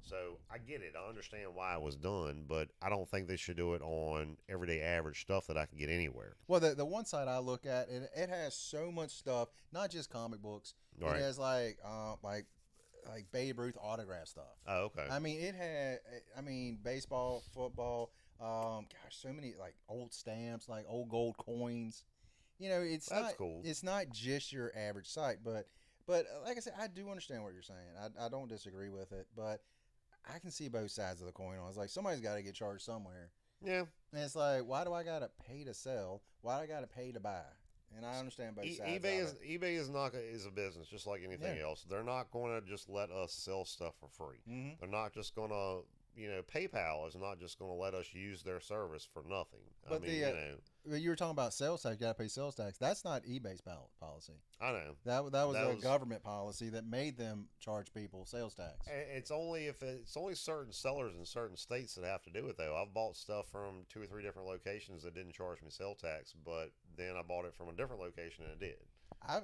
So I get it. I understand why it was done, but I don't think they should do it on everyday average stuff that I can get anywhere. Well, the one site I look at, it has so much stuff, not just comic books. Right. It has like Babe Ruth autograph stuff. Oh, okay. I mean, it had. I mean, baseball, football. Gosh, so many like old stamps, like old gold coins. It's That's not. cool. It's not just your average site, but like I said, I do understand what you're saying. I don't disagree with it, but I can see both sides of the coin. It's like somebody's got to get charged somewhere, Yeah. and it's like, why do I got to pay to sell? Why do I got to pay to buy? And I understand both sides. eBay of is it. eBay is not is a business just like anything Yeah. else. They're not going to just let us sell stuff for free. Mhm. They're not just going to, PayPal is not just going to let us use their service for nothing. But Well, you were talking about sales tax. You got to pay sales tax. That's not eBay's policy. I know. That was That a was- government policy that made them charge people sales tax. It's only if it's only certain sellers in certain states that have to do it though. I've bought stuff from 2 or 3 different locations that didn't charge me sales tax, but then I bought it from a different location and it did.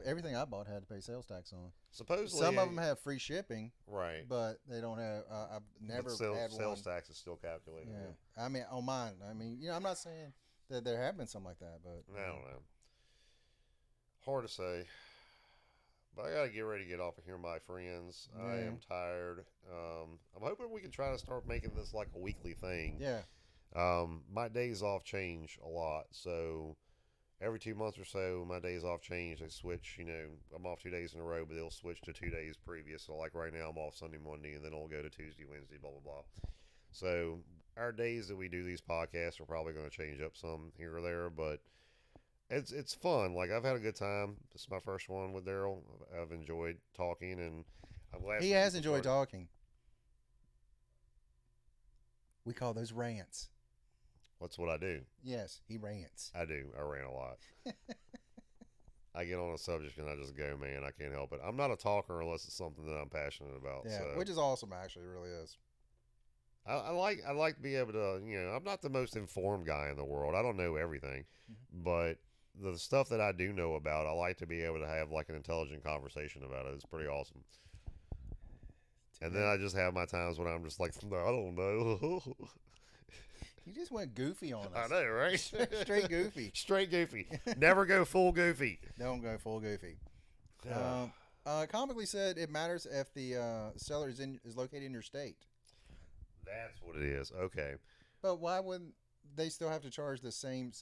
Everything I bought had to pay sales tax on. Supposedly, Some of them have free shipping, right, but they don't have. I've never but sales, had sales one. tax is still calculated. Yeah, I mean on mine. I mean, I'm not saying that there have been some like that, but I don't know. Hard to say. But I gotta get ready to get off of here, my friends. I Yeah. am tired. I'm hoping we can try to start making this like a weekly thing. yeah, My days off change a lot, so every 2 months or so, my days off change. They switch. I'm off 2 days in a row, but they'll switch to 2 days previous. So like right now, I'm off Sunday, Monday, and then I'll go to Tuesday, Wednesday, blah blah blah. So our days that we do these podcasts are probably going to change up some here or there, but it's fun. Like I've had a good time. This is my first one with Daryl. I've enjoyed talking, and I'm glad he some has people enjoyed started- talking. We call those rants. That's what I do. Yes, he rants. I do. I ran a lot. I get on a subject and I just go, man. I can't help it. I'm not a talker unless it's something that I'm passionate about. Yeah, so. which is awesome. Actually, it really is. I like to be able to, I'm not the most informed guy in the world. I don't know everything, but the stuff that I do know about, I like to be able to have like an intelligent conversation about it. It's pretty awesome. And then I just have my times when I'm just like, no, I don't know. You just went goofy on I us. know, right? Straight goofy. Straight goofy. Never go full goofy. Don't go full goofy. Comically said, it matters if the seller is located in your state. That's what it is. Okay. But why would they still have to charge the same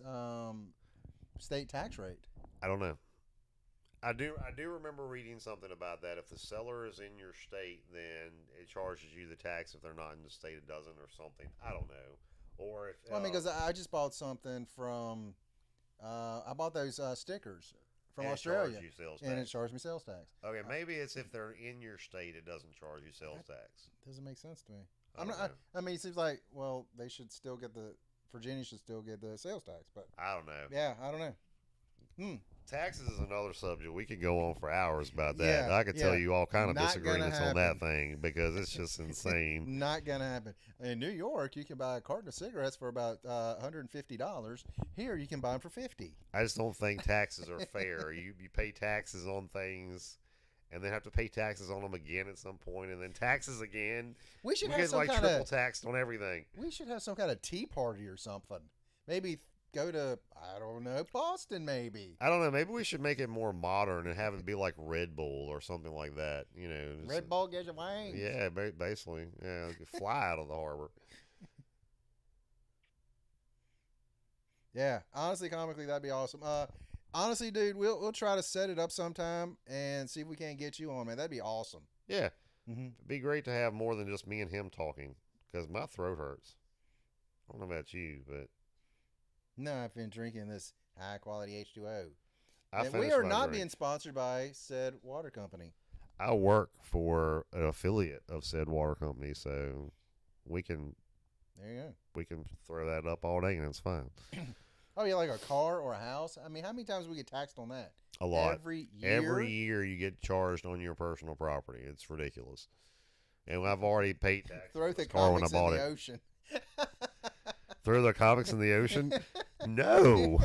state tax rate? I don't know. I do remember reading something about that. If the seller is in your state, then it charges you the tax. If they're not in the state, it doesn't, or something. I don't know. Or if Well, I mean, because I just bought something from, I bought those stickers from and it Australia, charges you sales and it tax. charged me sales tax. Okay, maybe it's if they're in your state, it doesn't charge you sales tax. Doesn't make sense to me. I don't know. I mean, it seems like they should still get Virginia should still get the sales tax, but I don't know. yeah, I don't know. Taxes is another subject. We could go on for hours about that. Yeah, I could tell yeah. you all kind of Not disagreements gonna on that happen. thing because it's just insane. Not gonna happen. In New York, you can buy a carton of cigarettes for about $150. Here, you can buy them for $50. I just don't think taxes are fair. You pay taxes on things, and then have to pay taxes on them again at some point, and then taxes again. We should We have get some like kind triple of. taxed on everything. We should have some kind of tea party or something. Maybe go to I don't know Boston. Maybe I don't know. Maybe we should make it more modern and have it be like Red Bull or something like that. Just- Red Bull gets your wings. Yeah, basically. Yeah, you could fly out of the harbor. Yeah, honestly, comically, that'd be awesome. Honestly, dude, we'll try to set it up sometime and see if we can't get you on, man. That'd be awesome. Yeah, Mm-hmm. it'd be great to have more than just me and him talking because my throat hurts. I don't know about you, but No, I've been drinking this high quality H2O. I And we finished are my not drink. being sponsored by said water company. I work for an affiliate of said water company, so we can There you go. throw that up all day and it's fine. Oh, yeah, like a car or a house. I mean, how many times we get taxed on that? A lot. Every year. Every year you get charged on your personal property. It's ridiculous. And I've already paid taxes Throw on the this car when I comics in bought the it. ocean. Throw the comics in the ocean? No.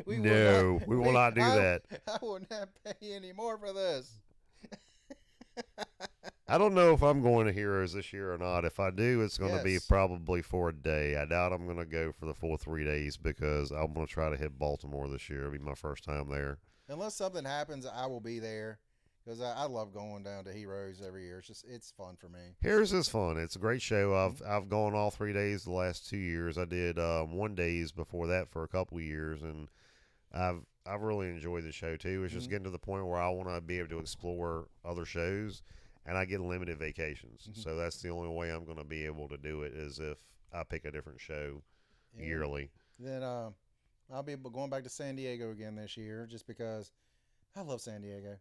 We No, we will not do that. I will not pay any more for this. I don't know if I'm going to Heroes this year or not. If I do, it's going to be Yes. probably for a day. I doubt I'm going to go for the full 3 days because I'm going to try to hit Baltimore this year. It'll be my first time there. Unless something happens, I will be there because I love going down to Heroes every year. It's fun for me. Heroes is fun. It's a great show. I've gone all 3 days the last 2 years. I did 1 days before that for a couple of years, and I've really enjoyed the show too. It's just getting to the point where I want to be able to explore other shows, and I get limited vacations. So that's the only way I'm going to be able to do it is if I pick a different show Yeah. yearly. Then I'll be going back to San Diego again this year just because I love San Diego.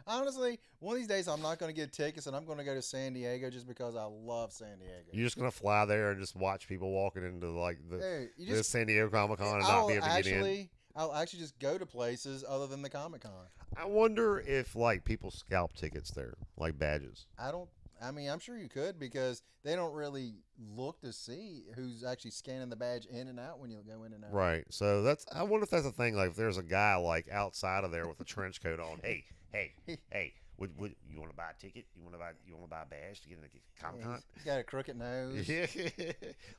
Honestly, one of these days I'm not going to get tickets and I'm going to go to San Diego just because I love San Diego. You're just going to fly there and just watch people walking into like the Hey, you the just San Diego Comic Con and not be able to get in. I'll actually just go to places other than the Comic Con. I wonder if like people scalp tickets there, like badges. I don't. I mean, I'm sure you could because they don't really look to see who's actually scanning the badge in and out when you go in and out. Right. So that's. I wonder if that's a thing. Like, if there's a guy like outside of there with a trench coat on. Hey, hey, hey. Would you want to buy a ticket? You want to buy a badge to get in the Comic Con? He's got a crooked nose.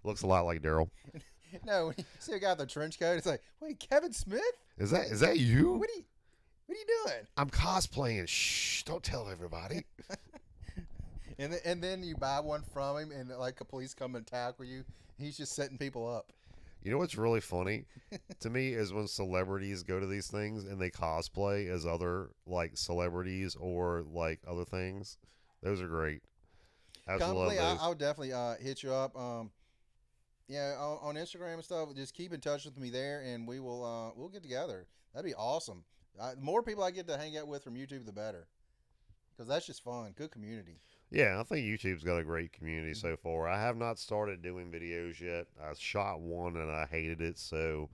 Looks a lot like Daryl. No, when you see a guy with a trench coat, it's like, wait, Kevin Smith? Is that you? What are you doing? I'm cosplaying. Shh! Don't tell everybody. And then you buy one from him, and like a police come and tackle you. He's just setting people up. You know what's really funny to me is when celebrities go to these things and they cosplay as other like celebrities or like other things. Those are great. I just love Company, those. I'll definitely hit you up. Yeah, on Instagram and stuff. Just keep in touch with me there, and we'll get together. That'd be awesome. The more people I get to hang out with from YouTube, the better. Because that's just fun. Good community. Yeah, I think YouTube's got a great community so far. I have not started doing videos yet. I shot one and I hated it, so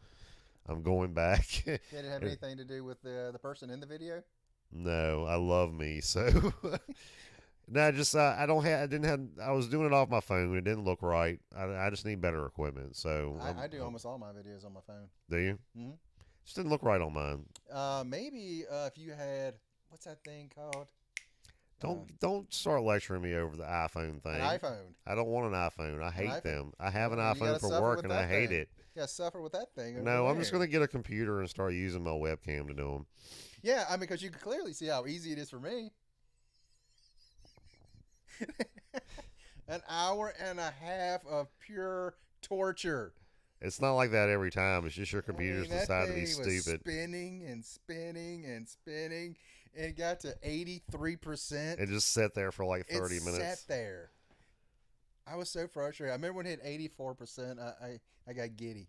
I'm going back. Did it have anything to do with the person in the video? No, I love me, so no, just I was doing it off my phone. It didn't look right. I just need better equipment. So I do almost all my videos on my phone. Do you? Mhm. Just didn't look right on mine. Maybe if you had what's that thing called? Don't start lecturing me over the iPhone thing. An iPhone. I don't want an iPhone. I hate iPhone. them. I have an Well, you gotta iPhone for suffer work with and I that hate thing. it. You gotta suffer with that thing. No, over I'm just there. gonna get a computer and start using my webcam to do them. Yeah, I mean, because you can clearly see how easy it is for me. An hour and a half of pure torture. It's not like that every time. It's just your I mean, computers that decide to be thing was stupid. spinning and spinning and spinning. And it got to 83%. It just sat there for like 30 It minutes. sat there. I was so frustrated. I remember when it hit 84%, I got giddy.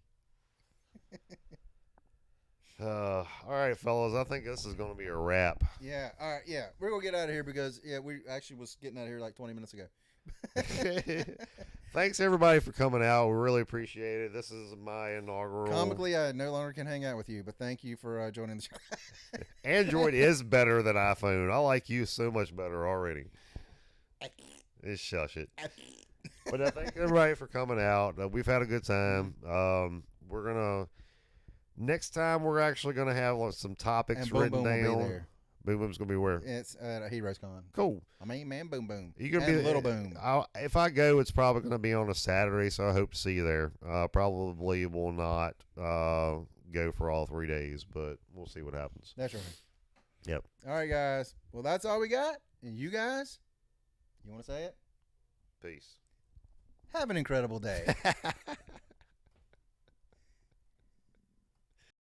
All right, fellas. I think this is going to be a wrap. Yeah, all right, yeah. We're going to get out of here because, yeah, we actually was getting out of here like 20 minutes ago. Thanks, everybody, for coming out. We really appreciate it. This is my inaugural. Comically, I no longer can hang out with you, but thank you for joining the show. Android is better than iPhone. I like you so much better already. Just shush it. But I thank everybody for coming out. We've had a good time. Next time we're actually gonna have some topics And Boom written Boom will down. be there. Boom Boom's gonna be where? It's at a Heroes Con. Cool. I mean, man, Boom Boom. You gonna And be Little Boom. If I go, it's probably gonna be on a Saturday, so I hope to see you there. Probably will not go for all 3 days, but we'll see what happens. That's right. Yep. All right, guys. Well, that's all we got. And you guys, you want to say it? Peace. Have an incredible day.